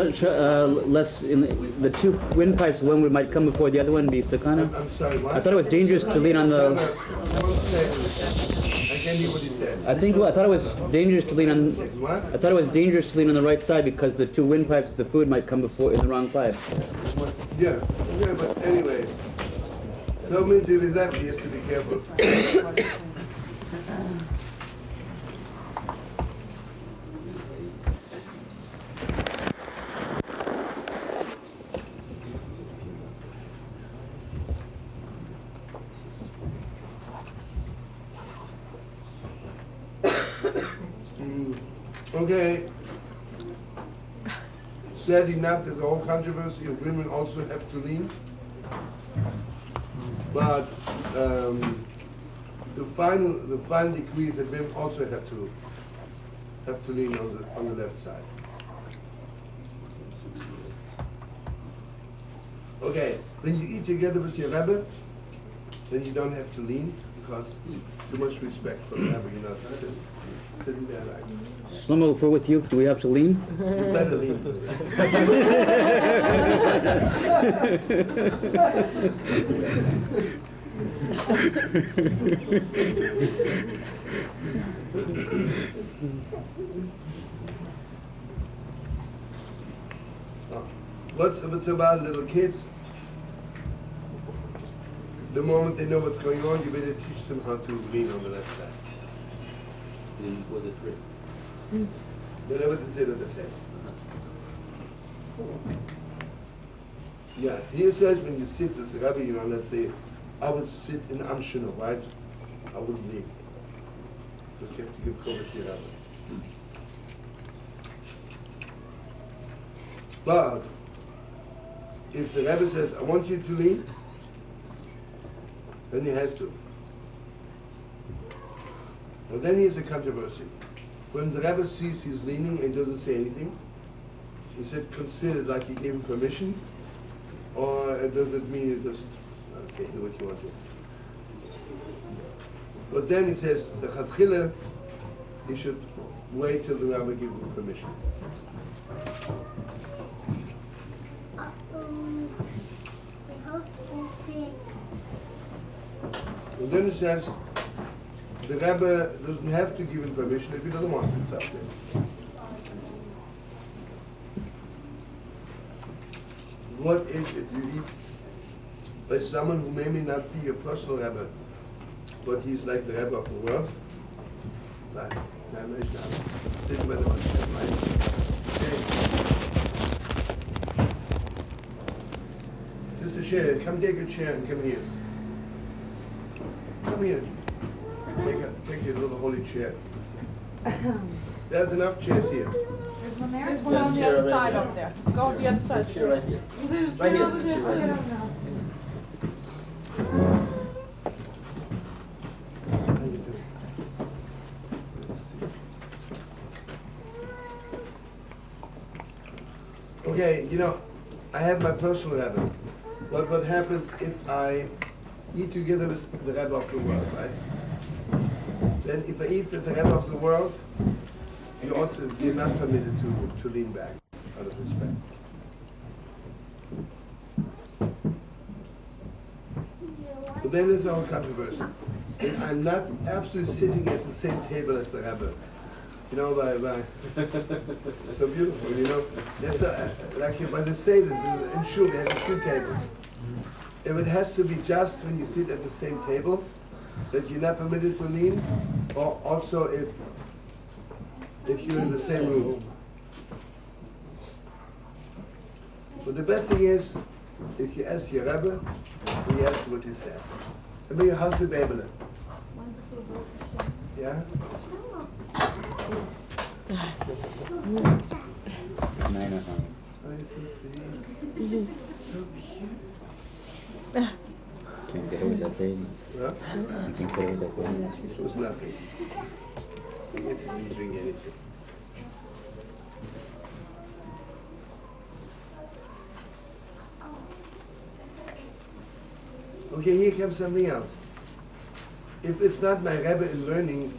less in the two windpipes. One might come before the other one and be sakana. I'm sorry, what? I thought it was dangerous to lean on the. I can't hear what he said. I thought it was dangerous to lean on. What? I thought it was dangerous to lean on the right side because the two windpipes, the food might come before in the wrong pipe. Yeah, but anyway. So it means if he's left, he has to be careful. Okay. Sad enough that the whole controversy of women also have to lean. But the final decree is that women also have to lean on the left side. Okay, when you eat together with your Rebbe, then you don't have to lean because too much respect for the Rebbe, you know. Sitting there like. Shlomo, if we're with you, do we have to lean? You better lean. What's about little kids? the moment they know what's going on, you better teach them how to lean on the left side. With the three. Whatever the sit at the table. Yeah, here says when you sit as a rabbi, let's say, I would sit in Amshino, right? I wouldn't leave. Because you have to give cover to your rabbi. But if the rabbi says, I want you to lean, then he has to. Well, then here's a controversy. When the rabbi sees he's leaning and doesn't say anything, is it considered like he gave him permission? Or does it mean you just, okay, do what you want to? But then it says, the chatchila, he should wait till the rabbi gives him permission. And then it says, the rabbi doesn't have to give him permission if he doesn't want to stop there. What if you eat by someone who may not be a personal rabbi, but he's like the rabbi of the world? Just a chair. Come take a chair and come here. Come here. Take your little holy chair. There's enough chairs here. There's one there? There's one on the other side over there. Go on the other side. Chair right here. Right here, the chair right here. Okay, I have my personal rabbi. But what happens if I eat together with the rabbi of the world, right? Then if I eat with the rabbi of the world, you're not permitted to lean back out of respect. But then there's a whole controversy. If I'm not absolutely sitting at the same table as the rabbi, so beautiful, Yes, like by the Seder, in Shul, we have a few tables. If it has to be just when you sit at the same table, that you're not permitted to lean, or also if you're in the same room. But the best thing is, if you ask your rabbi, you ask what he said. And your how's the baby? Yeah? So cute. Can't get over that baby. Huh? I can't get over that baby. It was nothing. I guess he didn't drink anything. Okay, here comes something else. If it's not my Rebbe in learning,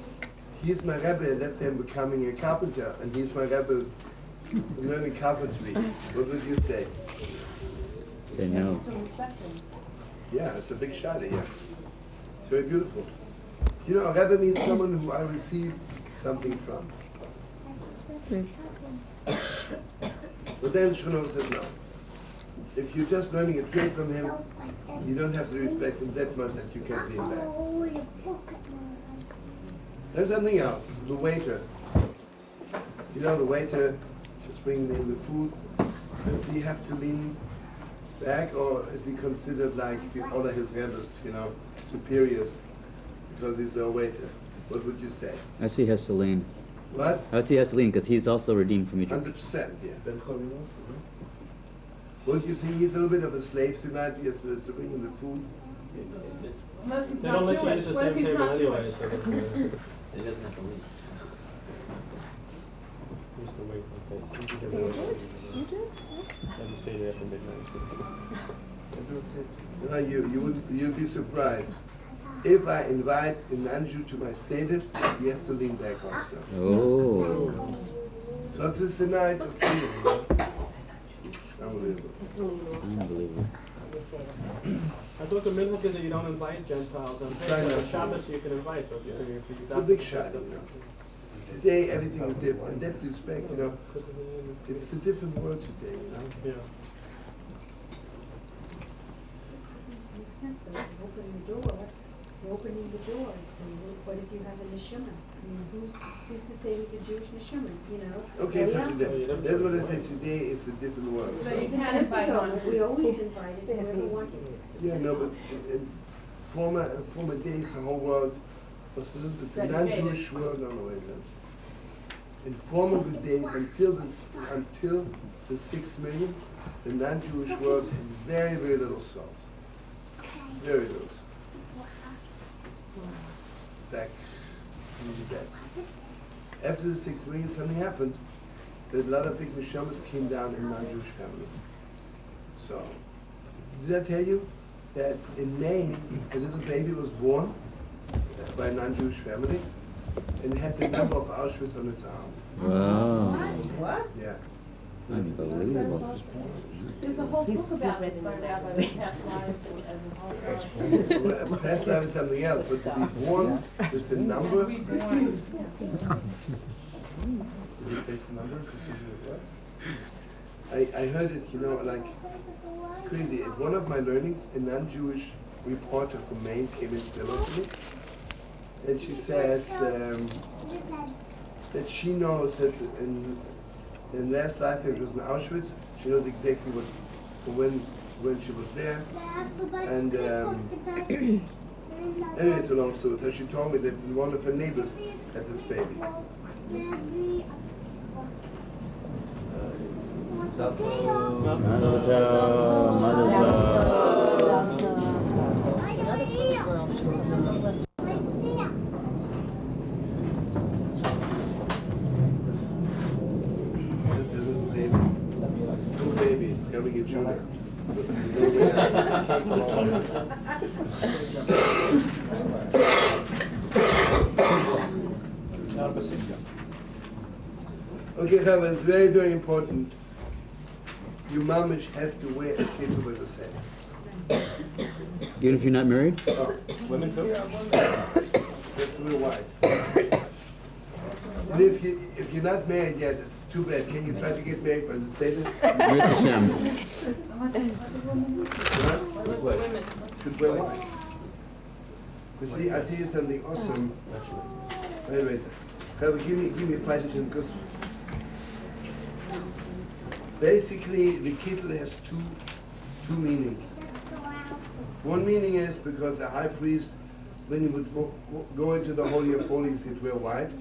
he's my Rebbe, and that's him becoming a carpenter, and he's my Rebbe in learning carpentry. What would you say? Say no. Yeah, it's a big shot, yeah. It's very beautiful. A Rebbe means someone who I receive something from. But then Shlomo says no. If you're just learning a trick from him, you don't have to respect him that much that you can't lean back. There's something else. The waiter. The waiter is bringing in the food. Does he have to lean back, or is he considered like all of his rebels, superiors, because he's a waiter? What would you say? I see he has to lean. What? I see he has to lean because he's also redeemed from Egypt. 100%, yeah. Well, you think he's a little bit of a slave tonight? He has to bring in the food. Unless he's They not don't let you Jewish. use the What if same he's table not anyway, Jewish? so that's He doesn't have to leave. Used to wait for this. You do? And you say that after midnight. You'd be surprised. If I invite a non-Jew to my Seder, he has to lean back also. Oh. So this is the night of freedom. Unbelievable. Unbelievable. I thought the minhag is that you don't invite Gentiles on Shabbos. You can invite, but if you It's a big shot, Today everything is different. In that respect, it's a different world today, Yeah. defensive, opening the door, and what if you have a neshama? I mean, who's to say who's a Jewish neshama, you know? Okay, Yeah. so that's what I say, today is a different world. So you can Years invite ago, hundreds. we always invited whoever wanted. Yeah, no, but in former days, the whole world was a little bit, the Segregated. non-Jewish world, no, wait a minute. In former good days, until the 6 million, the non-Jewish world had very, very little salt. Very little salt. Back in the day. After the 6 million, something happened. That a lot of big neshamas came down in non-Jewish families. So, did I tell you that in Maine, a little baby was born by a non-Jewish family and had the number of Auschwitz on its arm? Wow. What? Yeah. Unbelievable. There's a whole book about it, find out about his past lives and all Well, past life is something else, but to be born with the number. Reborn. Did you place the number? I heard it, you know, like, it's crazy. At one of my learnings, a non-Jewish reporter from Maine came in to me, and she says that she knows that in last lifetime it was in Auschwitz. She knows exactly when she was there, and anyway, it's a long story. So she told me that one of her neighbors had this baby. Two babies coming in Junior. Okay, Rabbi, it's very, very important. You mamish have to wear a kippah with the same. Even if you're not married? Oh, Women too? you have to wear white. And if you're not married yet, it's too bad. Can you try to get married by the Seder? With Hashem. What? Should wear white. You see, I'll tell you something awesome. Wait. Rabbi, give me a question, because basically the kittel has two meanings. One meaning is because the high priest, when he would go into the Holy of Holies, he'd wear white.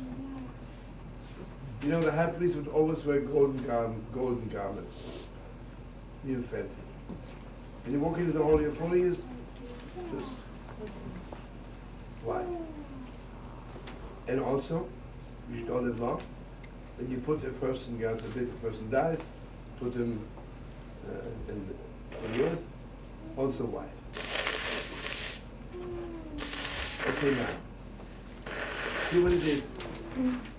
You know, the high priest would always wear golden garments. Real fancy. When you walk into the Holy of Holies, just white. And also, you should all live long. When you put a person, God forbid, a person dies, put him in the earth, also white. Okay, now, see what it is.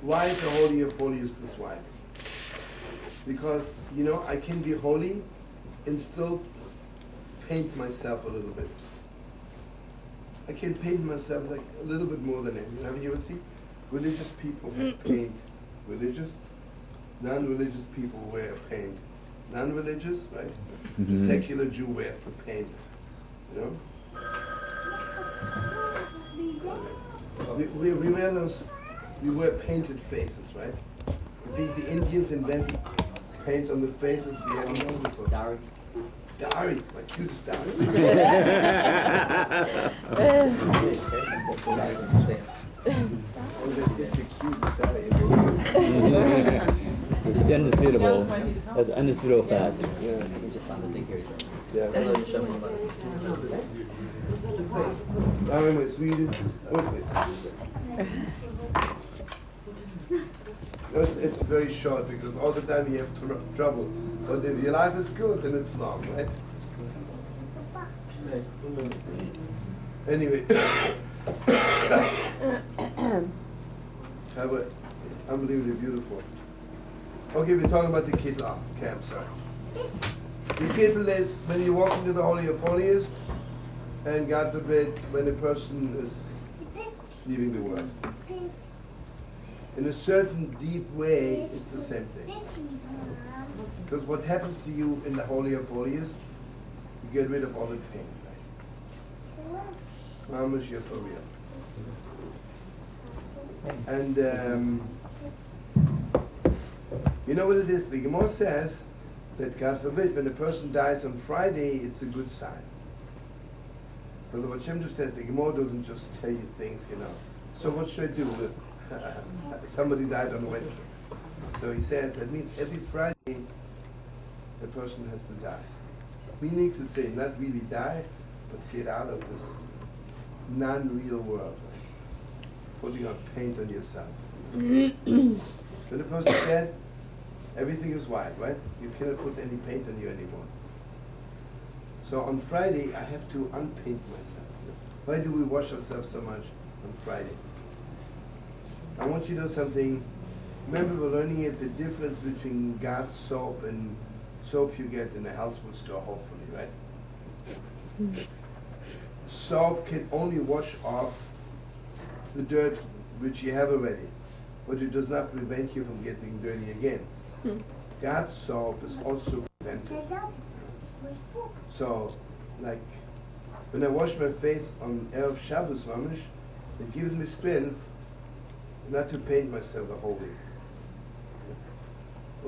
Why is the Holy of Holies this white? Because, you know, I can be holy and still paint myself a little bit. I can paint myself like a little bit more than him. Have you ever seen religious people paint religious? Non-religious people wear paint. Non-religious, right? The secular Jew wears the paint. You know? We wear those. We wear painted faces, right? I think the Indians invented paint on the faces. We have no before. Dari, my cutest Dari. It's indisputable. That's indisputable fact. Yeah. I remember Sweden. It's very short because all the time you have trouble. But if your life is good, then it's long, right? Anyway, unbelievably beautiful. Okay, we're talking about the Kittel. Okay, I'm sorry. The Kittel is when you walk into the Holy of Holies, and God forbid, when a person is leaving the world. In a certain deep way, it's the same thing. Because what happens to you in the Holy of Holies, you get rid of all the pain. Right? Mamash, you're for real. And you know what it is? The Gemara says that, God forbid, when a person dies on Friday, it's a good sign. But what Shem Tov says, the Gemara doesn't just tell you things, you know. So what should I do with somebody died on Wednesday? So he says that means every Friday a person has to die. Meaning to say, not really die, but get out of this non-real world. Putting on paint on yourself. When a person is dead, everything is white, right? You cannot put any paint on you anymore. So on Friday, I have to unpaint myself. Why do we wash ourselves so much on Friday? I want you to know something. Remember, we're learning it, the difference between God's soap and soap you get in a health food store, hopefully, right? Soap can only wash off the dirt which you have already, but it does not prevent you from getting dirty again. God's soap is also preventive. So, like, when I wash my face on Erev Shabbos, mamish, it gives me strength not to paint myself the whole week.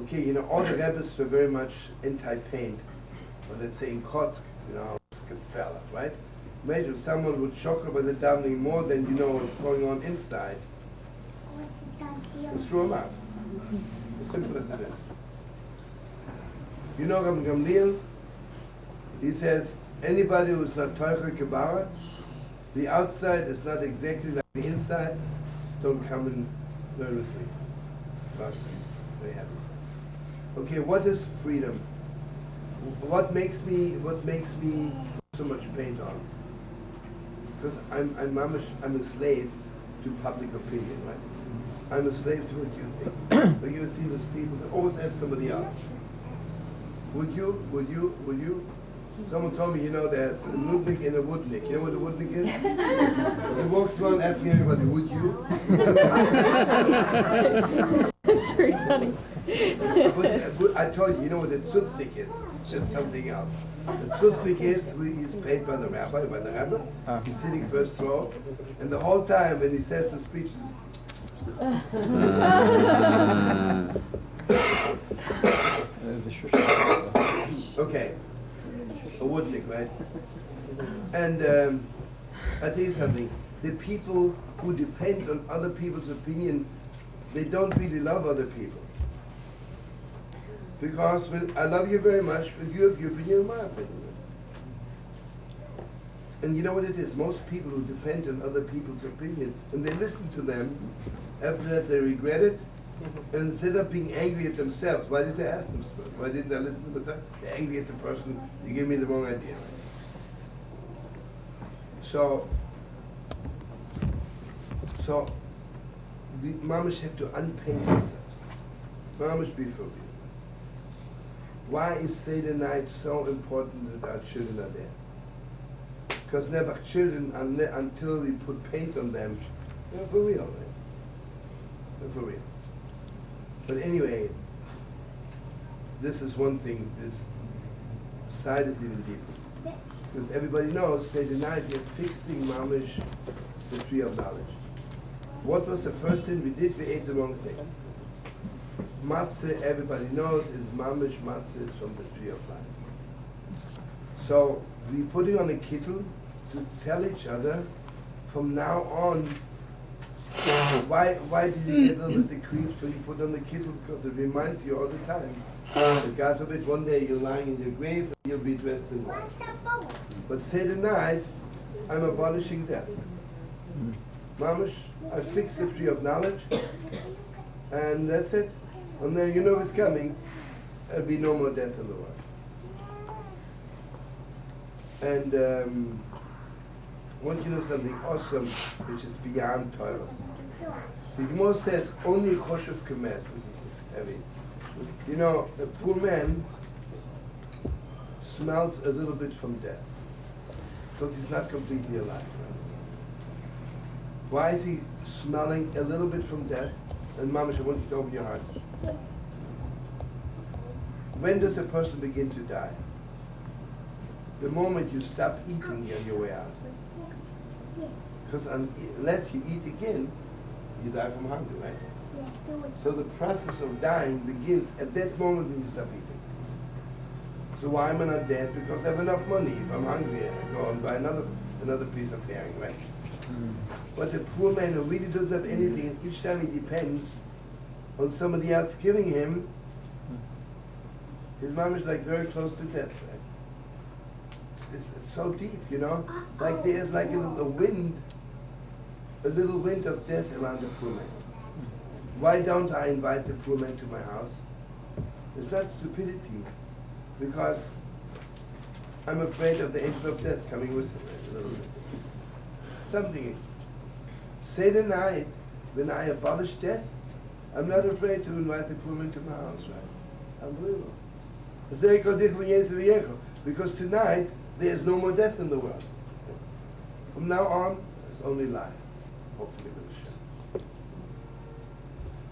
Okay, you know, all the rabbis were very much anti-paint, but let's say in Kotsk, you know, fella, right? Imagine if someone would shock about the davening more than you know what's going on inside. Just throw him out. As simple as it is. You know Rabbi Gamliel? He says, anybody who's not Teucher Kabara, the outside is not exactly like the inside, don't come and learn with me. But very happy. Okay, what is freedom? What makes me put so much paint on? Because I'm a slave to public opinion, right? I'm a slave to what you think. But you see those people that always ask somebody else. Would you? Someone told me, you know, there's a Ludwig and a Woodnick. You know what a Woodnick is? He walks around asking everybody, would you? That's very funny. But I told you, you know what a Tzutzik is? Just something else. The Tzutzik is, he's paid by the rabbi. He's sitting first row, and the whole time when he says the speech, okay, a Woodnick, right? And I tell you something, the people who depend on other people's opinion, they don't really love other people. Because when I love you very much, but you have your opinion and my opinion. And you know what it is? Most people who depend on other people's opinion, when they listen to them, after that they regret it, and instead of being angry at themselves, why did they ask them first? Why didn't I listen to myself? They're angry at the person, you gave me the wrong idea. So we mamish have to unpaint ourselves. Mamish be for you. Why is Seder night so important that our children are there? Because never children, until we put paint on them, they're for real, right? They're for real. But anyway, this is one thing, this side is even deeper. Because everybody knows, Seder night, we're fixing mamish the tree of knowledge. What was the first thing we did? We ate the wrong thing. Matzah, everybody knows, is mamish matzah is from the tree of life. So we putting on a kittel to tell each other from now on. Why did you get a little bit the creeps when you put on the kittel? Because it reminds you all the time that God forbid one day you're lying in your grave and you'll be dressed in white. But Seder night, I'm abolishing death. Mamish, I fix the tree of knowledge, and that's it. And then you know it's coming, there'll be no more death in the world. And I want you to know something awesome, which is beyond Torah. The Gemara says, only Choshev Kemes, this is heavy. You know, a poor man smells a little bit from death, because he's not completely alive. Right? Why is he smelling a little bit from death? And Mamash, I want you to open your hearts. When does a person begin to die? the moment you stop eating on your way out. Because unless you eat again, you die from hunger, right? So the process of dying begins at that moment when you stop eating. So why am I not dead? Because I have enough money. If I'm hungry, I go and buy another piece of herring, right? But the poor man who really doesn't have anything, and each time he depends on somebody else giving him, his mom is like very close to death, right? It's so deep, you know? Like there's like a little wind of death around the poor man. Why don't I invite the poor man to my house? It's not stupidity, because I'm afraid of the angel of death coming with him a little bit. Something. Say the night when I abolish death, I'm not afraid to invite the poor man to my house, right? Unbelievable. Because tonight there's no more death in the world. From now on, there's only life. Hopefully with Hashem.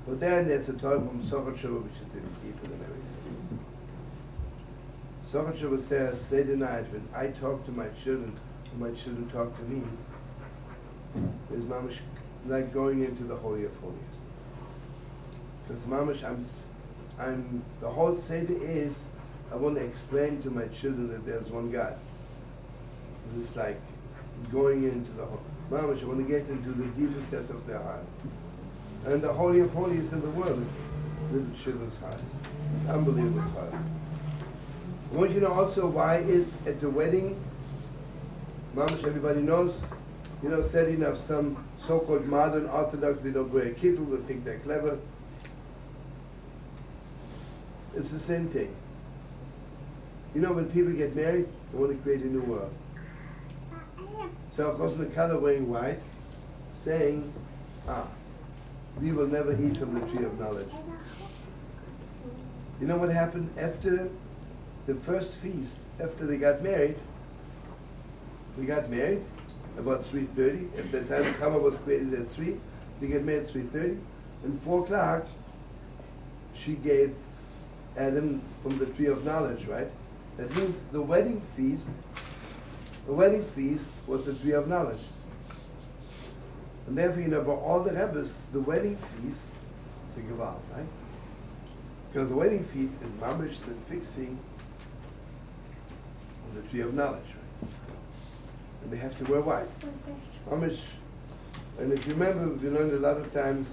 But then there's a Torah from Shabbat, which is even deeper than everything. Shabbat says, say the night when I talk to my children, and my children talk to me, is mamash like going into the Holy of Holies. Because mamash, I'm the whole Seder is, I want to explain to my children that there's one God. It's like going into the whole mamash. I want to get into the deepest depth of their heart. And the Holy of Holies in the world is little children's hearts. Unbelievable heart. I want you to know also why is at the wedding, mamash, everybody knows, you know, setting up some so-called modern Orthodox, they don't wear a kittel, they think they're clever. It's the same thing. You know, when people get married, they want to create a new world. So, of course, the color wearing white, saying, we will never eat from the tree of knowledge. You know what happened after the first feast, after they got married? We got married about 3:30. At that time, the Kama was created at 3. They get married at 3:30. And 4 o'clock, she gave Adam from the tree of knowledge, right? That means the wedding feast was the tree of knowledge. And therefore, you know, for all the Rebbes, the wedding feast is a gewalt, right? Because the wedding feast is mamish the fixing of the tree of knowledge, right? And they have to wear white. Mamish, and if you remember, we learned a lot of times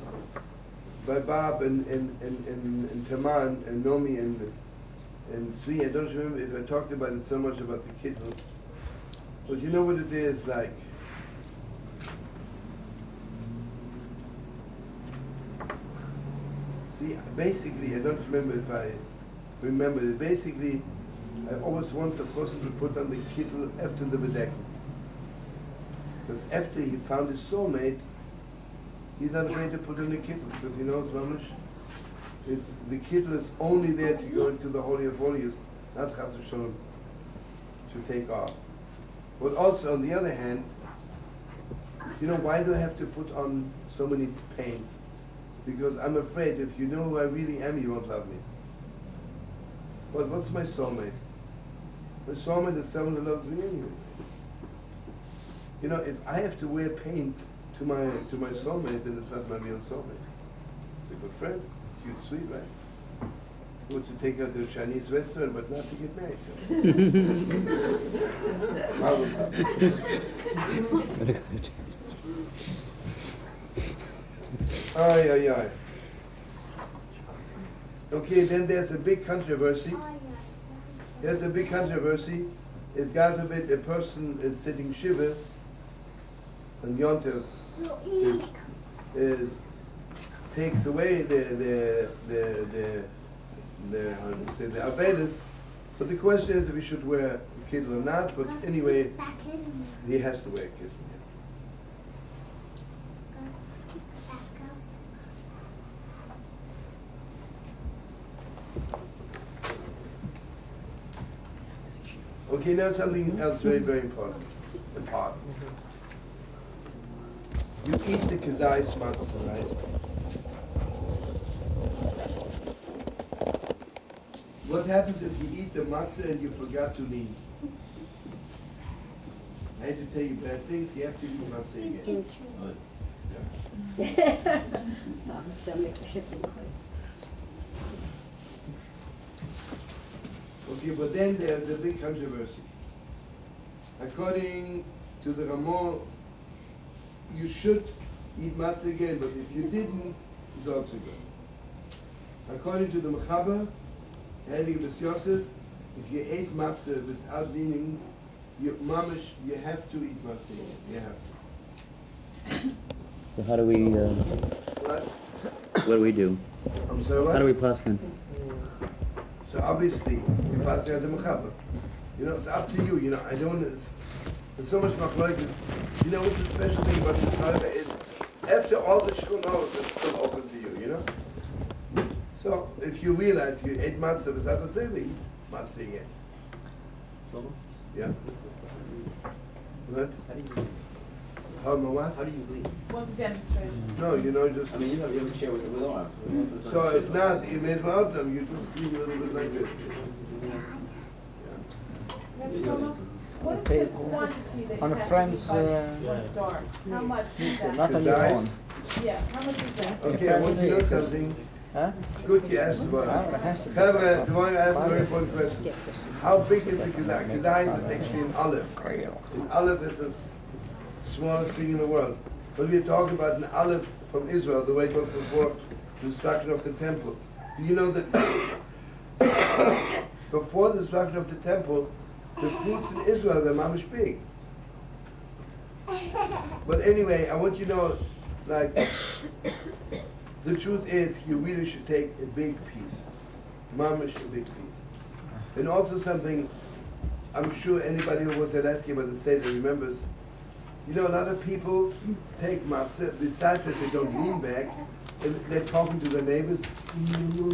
by Bob and Tamar and Nomi and Sri, I don't remember if I talked about it so much about the kittel, but you know what it is like. See, basically, I don't remember if I remember it. Basically, I always want the person to put on the kittel after the bedeck. Because after he found his soulmate, he's not afraid to put on the kittel, because he knows, Mamish, the kittel is only there to go into the Holy of Holies, not Chas v'Shalom, to take off. But also, on the other hand, you know, why do I have to put on so many paints? Because I'm afraid if you know who I really am, you won't love me. But what's my soulmate? My soulmate is someone who loves me anyway. You know, if I have to wear paint to my soulmate, then it's not my real soulmate. It's a good friend, cute, sweet, right? Who to take out to a Chinese restaurant, but not to get married to. Ay, ay, ay. Okay, then there's a big controversy. There's a big controversy. If God forbid a person is sitting shiva, and Yontif is takes away the Avelis. But the question is if he should wear a kittel or not, but anyway, he has to wear a kittel. Okay, now something else very, very important. You eat the kazai matzah, right? What happens if you eat the matzah and you forgot to lean? I hate to tell you bad things, you have to eat matzah again. Okay, but then there's a big controversy. According to the Ramon, you should eat matzah again, but if you didn't, it's also good. According to the Mechaber, Heilige Bes Yosef, if you ate matzah without leaning, you have to eat matzah again. You have to. So how do we, what do we do? I'm sorry, what? How do we paskin? So obviously, you pass the Mechaber. You know, it's up to you. You know, I don't. There's so much machlokes. You know what's the special thing about the Torah is, after all the shkunos, it's still open to you. You know. So if you realize you ate matzah without a seva, eat matzah again. Yeah. What? How do you leave? What's the demonstration? No, you know, just. I mean, you have to share with Olam. So if not, you made out them, you just leave a little bit like this. Rabbi Shlomo, what is the quantity that on you a have friend's, to eat by one star? How much is that? Not on your own. Yeah, how much is that? Okay, I want to know something. Huh? Good, you asked about Oh, it has to be. However, Dvorak asked a very important question. How big is the kedai? Kedai is actually an olive. An olive is the smallest thing in the world. When we talk about an olive from Israel, the way it was before the destruction of the temple, do you know that before the destruction of the temple, the fruits in Israel were mamish big? But anyway, I want you to know, like, the truth is, you really should take a big piece. Mamish, a big piece. And also something, I'm sure anybody who was there last year about the Seder remembers, you know, a lot of people take matzah, besides that they don't lean back, and they're talking to their neighbors,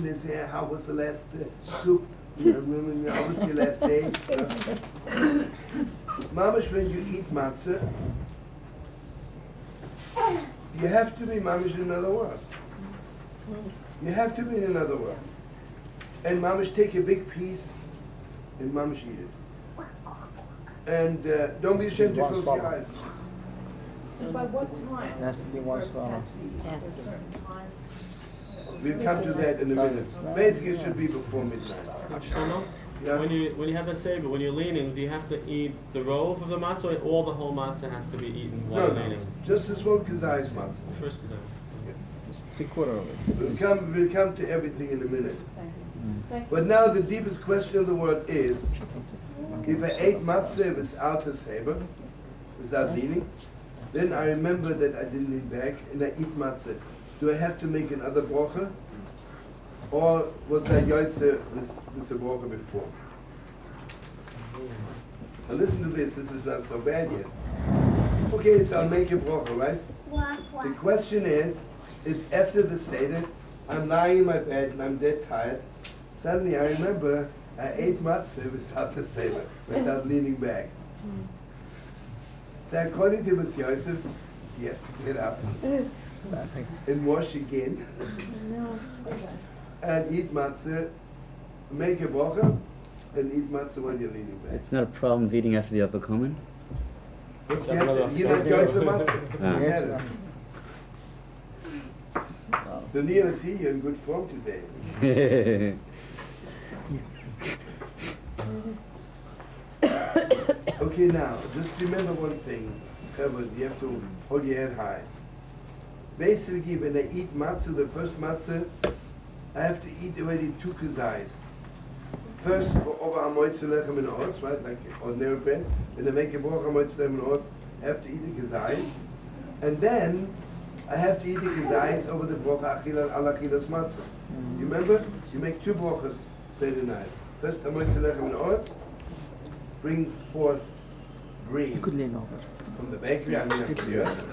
they say, how was the last soup? How was your last day? Mamish, when you eat matzah, you have to be mamish in another word. You have to be in another word. And mamish, take a big piece and mamish eat it. And don't be ashamed to close your eyes. By what time? It has to be one First swallow. have to eat. Is there a certain time? We'll come to that in a minute. Basically, it should be before midnight. Shlomo, Yeah. when you have the seder, when you're leaning, do you have to eat the roll of the matzah, or all the whole matzah has to be eaten while No, you're leaning? just this one kazai's matzah. First kazai. Three-quarter of it. We'll come to everything in a minute. Thank you. But now the deepest question of the world is, if I ate matzah without a saber, without leaning, then I remember that I didn't lean back and I eat matzah. Do I have to make another bracha? Or was I yotze with the bracha before? Now listen to this is not so bad yet. Okay, so I'll make a bracha, right? The question is, it's after the Seder, I'm lying in my bed and I'm dead tired. Suddenly I remember I ate matzah without the Seder, without leaning back. So according to Bes Yosef, yes, get up and wash again and eat matzah, make a bracha and eat matzah when you're leaning back. It's not a problem of eating after the upper common. But you have to, you're not going to matzah. Ah. Forget it. The Neil is here, you're in good form today. Okay, now, just remember one thing. You have to hold your head high. Basically, when I eat matzah, the first matzah, I have to eat already 2 kazais. First, for over amoitz lechem and oats, right, like ordinary bread. When I make a bracha amoitz lechem and oats, I have to eat the kazais. And then, I have to eat the kazais over the bracha achilas ala achilas matzah. You remember? You make 2 brachas Seder night. First, amoitz lechem and oats brings forth grain Could lean over. from the bakery, I mean, from the earth.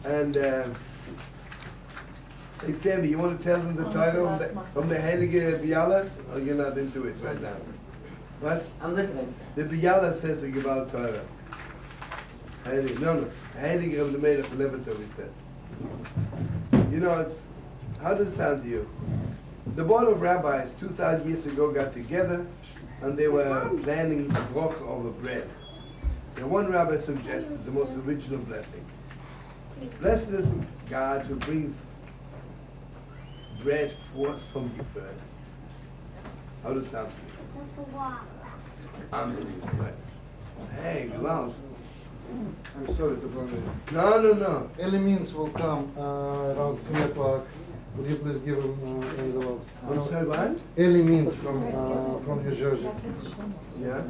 And hey, Sammy, you want to tell them the title from the Heilige Bialas? Or you're not into it right now? What? I'm listening. The Biala says the Gebal Torah. Heilige, no. Heilige of the Melech Levator, he says. You know, it's, how does it sound to you? The board of rabbis 2,000 years ago got together and they were planning a bracha over bread. And one rabbi suggested the most original blessing. Blessed is God who brings bread forth from the earth. How does that sound to you? Unbelievable, right? Hey, Klaus. I'm sorry to bother you. No. Elements will come around 3 o'clock. Would you please give him envelope? I'm sorry, what? Elements from New Jersey. Yeah?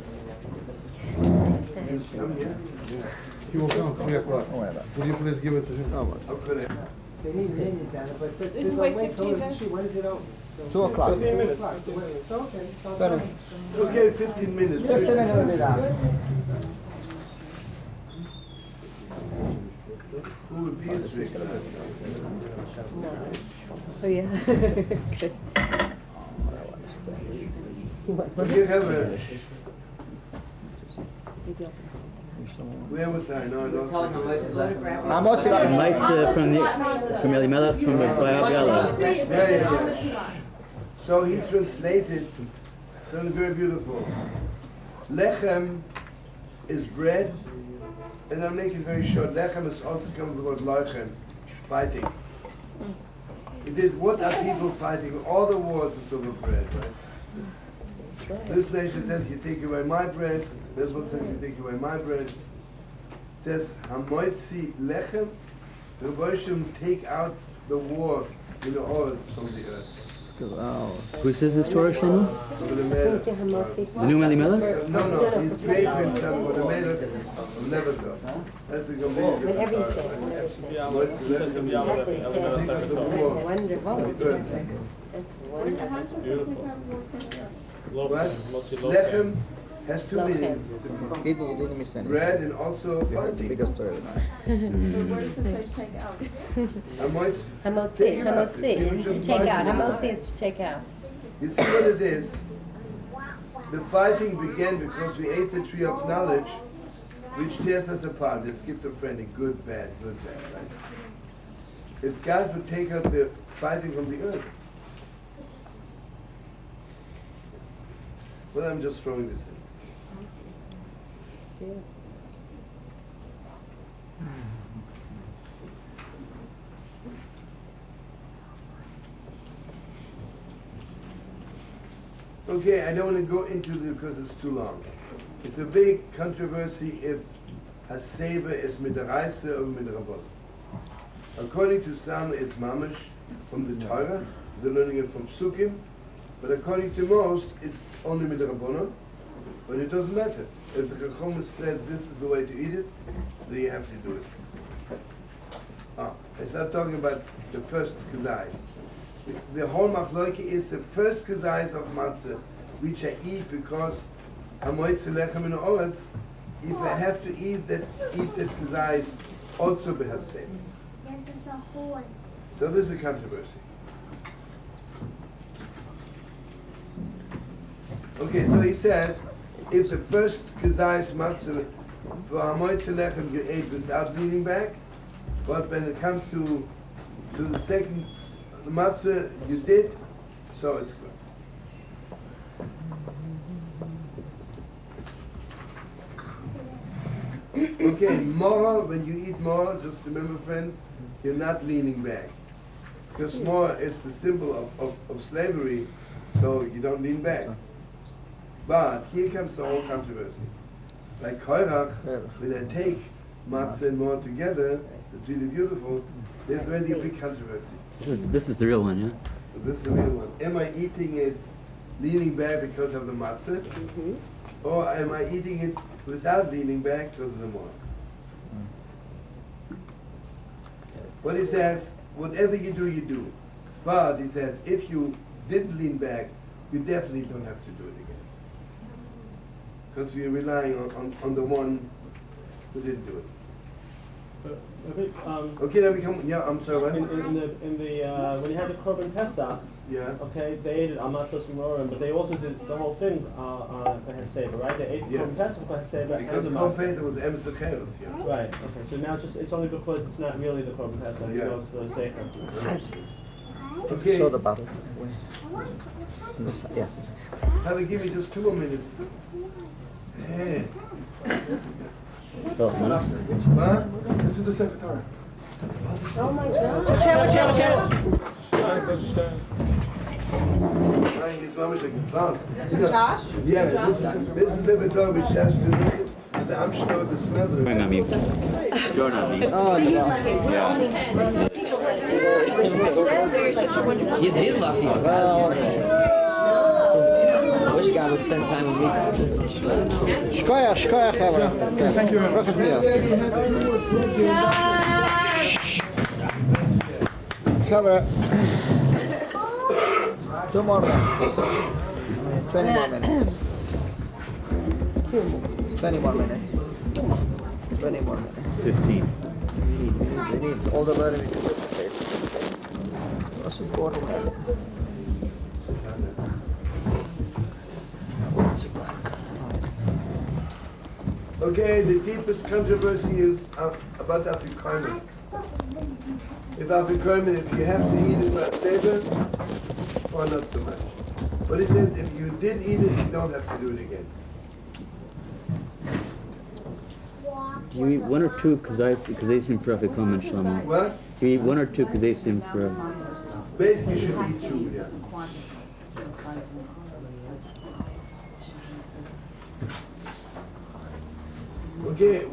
Come here. He will come 3 o'clock. Would you please give it to him? Okay. They need an Indian banner, but You can wait 15 minutes. when is it open? 2 o'clock. 15 minutes. Okay. Okay, 15 minutes. Who would be a strict? Oh, yeah. Good. But you have a... Where was I? No, I lost it. Mice from Elimelech, from Rabbi. Yeah. So he translated something very beautiful. Lechem is bread, and I'll make it very short. Lechem is also comes from the word lechem, fighting. It is, what are people fighting? All the wars is over bread, right? This nation says, you take away my bread. This one says, you take away my bread. It says, Hamoitzi lechem, the Roshim take out the war in the oil from the earth. Who says this Torah, Shlomo? Over the Melech. The new Elimelech? No, he's great grandson for the Melech will never go. That's the complete different That's wonderful. What? Lechem has two meanings. Bread and also fighting. Where does it say take out? Hamotzi is to take out. Hamotzi is to take out. You see what it is? The fighting began because we ate the tree of knowledge, which tears us apart. The schizophrenic, good, bad, right? If God would take out the fighting from the earth, well, I'm just throwing this in. Okay, I don't want to go into it because it's too long. It's a big controversy if a sever is midaraisa or midarabon. According to some, it's mamish from the Torah. They're learning it from psukim. But according to most, it's only midarabon. But it doesn't matter. If the Chacham said this is the way to eat it, then you have to do it. I start talking about the first kazai. The whole machloki is the first kazais of matzah, which I eat because hamoitzi lechem in oretz. If I have to eat that kazais also behasem. So this is a controversy. Okay, so he says, if the first kazais matzah for hamoitzi lechem you ate without leaning back, but when it comes to the second the matzah you did, so it's good. Okay, more, when you eat more, just remember friends, you're not leaning back. Because more is the symbol of slavery, so you don't lean back. But here comes the whole controversy. Like Korach, when I take matzah and more together, it's really beautiful, there's already a big controversy. This is the real one, yeah? This is the real one. Am I eating it leaning back because of the matzah? Or am I eating it without leaning back because of the more? What he says, whatever you do, you do. But he says, if you didn't lean back, you definitely don't have to do it again. Because we're relying on the one who didn't do it. Okay, then we come. Yeah, I'm sorry. What? In the when you had the Korban Pesach, okay, they ate it on matzos and rorim, but they also did the whole thing on Pesach, right? They ate Korban Pesach, Pesach, because the Korban Pesach was Emes Lecheros, Right. Okay. So now it's only because it's not really the Korban Pesach. You know, it's the Sefer. Okay. Show the bottle. Yeah. Have a give me just 2 more minutes. Hey. Oh, Manas? Huh? This is the secretary. Oh my God. Nein, it's not geplant. This is Josh? Yeah, this is the secretary with Josh donated. And I'm sure the smell. Bring on mute. You're not mute. Oh, no. He's lucky. Well, I wish God would spend time with me. Shkoyach, Heber. Thank you very much. Heber. 2 more minutes. 20 more minutes. 20 more minutes. 20 more minutes. 15. We need all the learning we can do to face. What's important? Okay, the deepest controversy is about Afikomen. If Afikomen, if you have to eat it for Seder, or not so much. But it says if you did eat it, you don't have to do it again. Do you eat 1 or 2 kazaysim for Afikomen, Shlomo? What? Do you eat 1 or 2 kazaysim for... Basically, you should eat 2, yeah. Okay,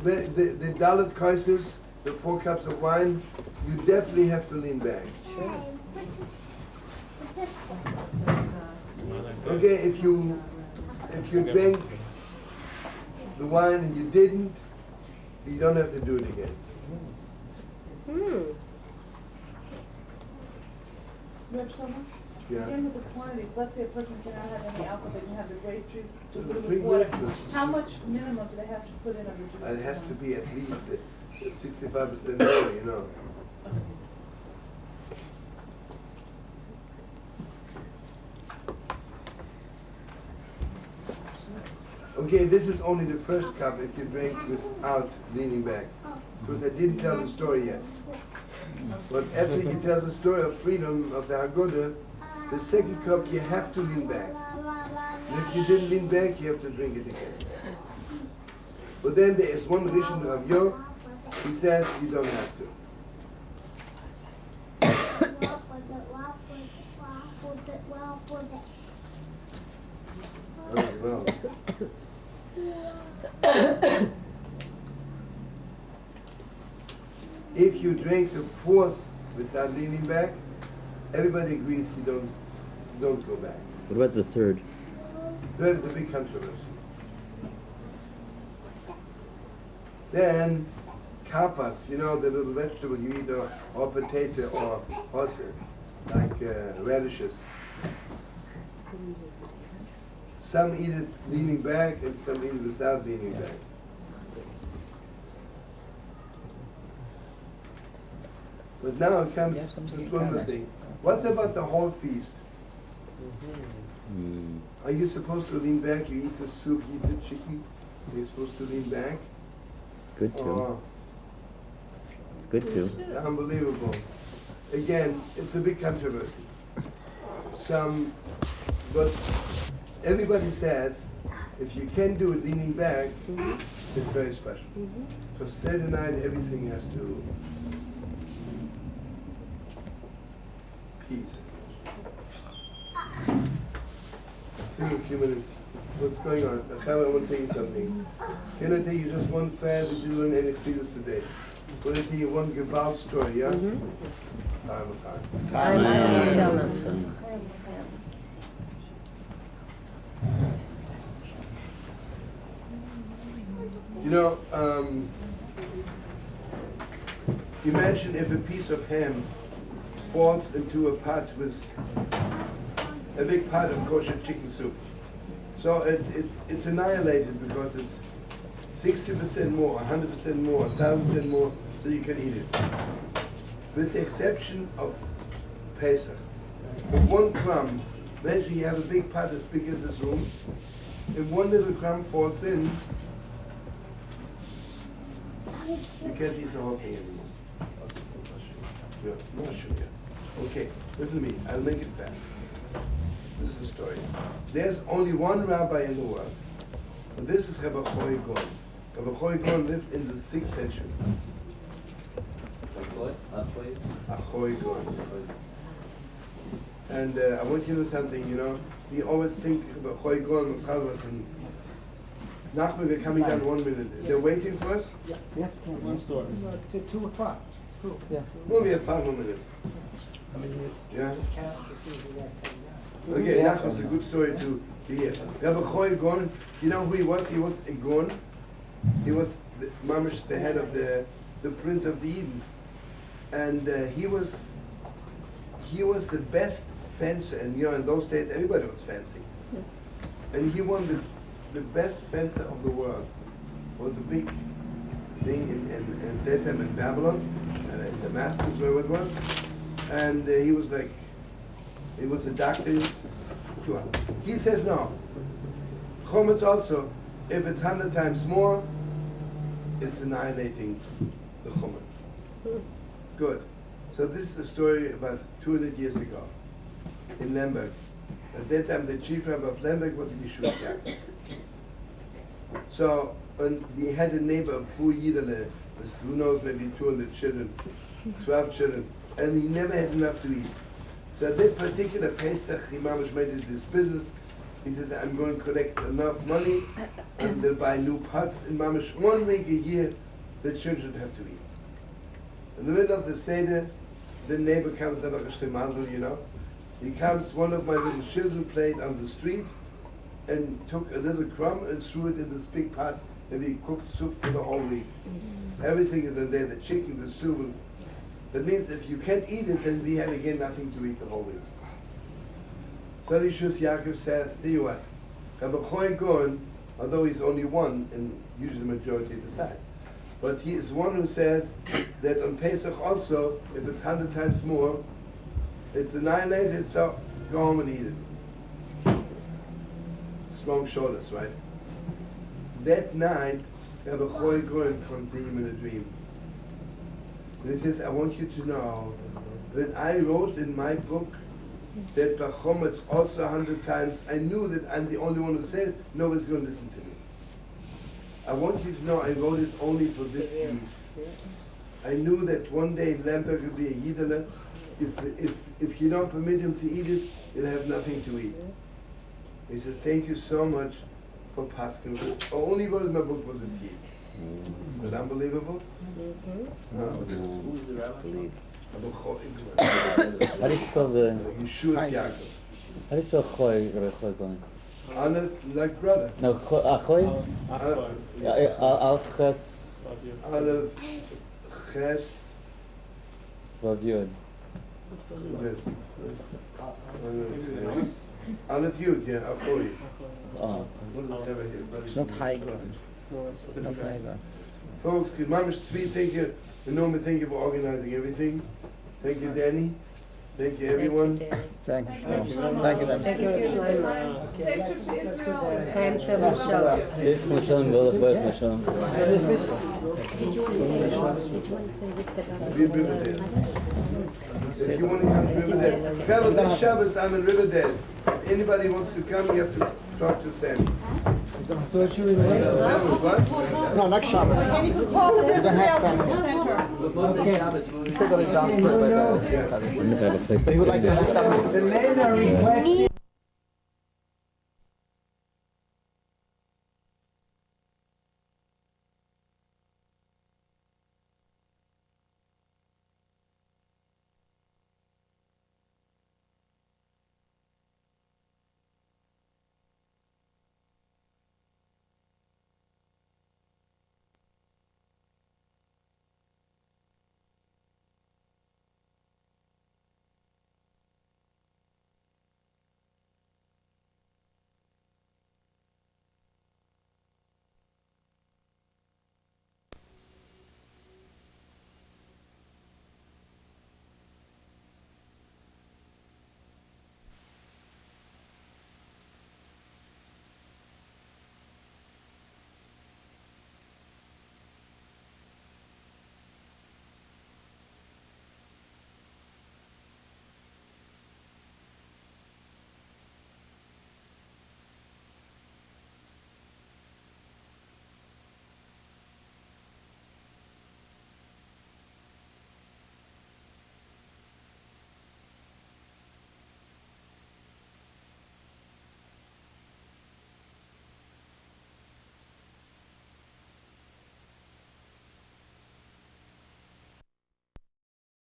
the Dalit Kaises, the 4 cups of wine, you definitely have to lean back. Okay, if you drank the wine and you didn't, you don't have to do it again. Rabbi Shlomo? Yeah. Again with the quantities, let's say a person cannot have any alcohol, they can have the grape juice, just a little Drink bit water. grape juice. How much minimum do they have to put in of the juice? It has to be at least 65% more, you know. Okay, this is only the first cup if you drink without leaning back. Because I didn't tell the story yet. But after you tell the story of freedom of the Haggadah, the second cup you have to lean back. And if you didn't lean back, you have to drink it again. But then there is one Rishon Rav Yo, he says you don't have to. Oh, well. If you drink the 4th without leaning back, everybody agrees you don't go back. What about the 3rd? Third is a big controversy. Then kapas, you know, the little vegetable you eat, or potato, or like radishes. Some eat it leaning back, and some eat it without leaning back. But now it comes just one more thing. What about the whole feast? Are you supposed to lean back? You eat the soup, you eat the chicken. Are you supposed to lean back? It's good too. It's good too. Unbelievable. Again, it's a big controversy. But everybody says if you can do it leaning back, it's very special. Because Saturday night everything has to peace. See in a few minutes what's going on. I want to tell you something. Can I tell you just one fact that you learned in Exodus today? Will I tell you one Gebal story, yeah? You know, imagine if a piece of ham falls into a pot with a big pot of kosher chicken soup. So it's annihilated because it's 60% more, 100% more, 1,000% more, so you can eat it. With the exception of Pesach. With one crumb, imagine you have a big pot as big as this room. If one little crumb falls in, you can't eat the whole thing anymore. Yeah, no sugar. Okay, listen to me, I'll make it fast. This is the story. There's only one rabbi in the world, and this is Rabbi Shlomo Carlebach. Rabbi Choy Gon lived in the 6th century. Achoy Gon. And I want you to know something, you know. We always think about Choy Gon and Chalvas and Nachman, we're coming down 1 minute. They're waiting for us? Yeah, we have to come. One story. To 2 o'clock. It's cool. Yeah. Well, we have 5 more minutes. I mean, you Yeah? just count to see who that came down. Okay, Nachman's a good story to hear. Rabbi Choy Gon, you know who he was? He was a Gon. He was Mamish, the head of the Prince of the Eden. And he was the best fencer, and you know, in those days everybody was fencing. And he won the best fencer of the world. It was a big thing in that time in Babylon, in Damascus, where it was. And he was a doctor. He says no. Chometz also, if it's 100 times more, it's annihilating the chometz. Good. So this is the story about 200 years ago in Lemberg. At that time, the chief rabbi of Lemberg was Yeshua Yaakov. So, and we had a neighbor, poor Yidele, who knows, maybe 200 children, 12 children, and he never had enough to eat. So at that particular Pesach, the Mamish made it his business. He says, I'm going to collect enough money and they'll buy new pots in Mamish. 1 week a year, the children have to eat. In the middle of the Seder, the neighbor comes, you know. He comes, one of my little children played on the street and took a little crumb and threw it in this big pot and he cooked soup for the whole week. Everything is in there, the chicken, the soup. That means if you can't eat it, then we have again nothing to eat the whole week. So Yeshua Yaakov says, tell you what, Rabbi Choy Gon, although he's only one, and usually the majority decides, but he is one who says that on Pesach also, if it's 100 times more, it's annihilated, so go home and eat it. Strong shoulders, right? That night, Rabbi Choy Gon comes to him in a dream. And he says, I want you to know, when I wrote in my book that Chometz also 100 times, I knew that I'm the only one who said it, nobody's going to listen to me. I want you to know I wrote it only for this Yid. I knew that one day in Lemberg will be a Yidele. If you don't permit him to eat it, he'll have nothing to eat. He said, thank you so much for passing this. I only wrote in my book for this Yid. Is that unbelievable? Who's the rabbi? How do you spell the... Yeshua Yaakov. How do you spell Choy, Rabbi Choy Gon? Aleph, like brother. No, Choy? Aleph, Ches... Aleph, Ches... Vav Yud. Aleph Yud, yeah, Achoy. Oh. It's not high ground. It's not high ground. Folks, good Mamish Tzvi, thank you. Norma, thank you for organizing everything. Thank you, Danny. Thank you, everyone. Thank you. Thank you, Dan. Thank you, Shlomo. Safe trip to Israel. Chaim Tov Shalom. Safe Shalom, Golach Baruch Shalom. Be in Riverdale. If you want to come to Riverdale, travel this Shabbos, I'm in Riverdale. If anybody wants to come, you have to talk to Sam. No, next Shabbos. You don't have to. Okay. You still got it downstairs by the... Wouldn't have had a place So to you would sit like to there. have The men are requesting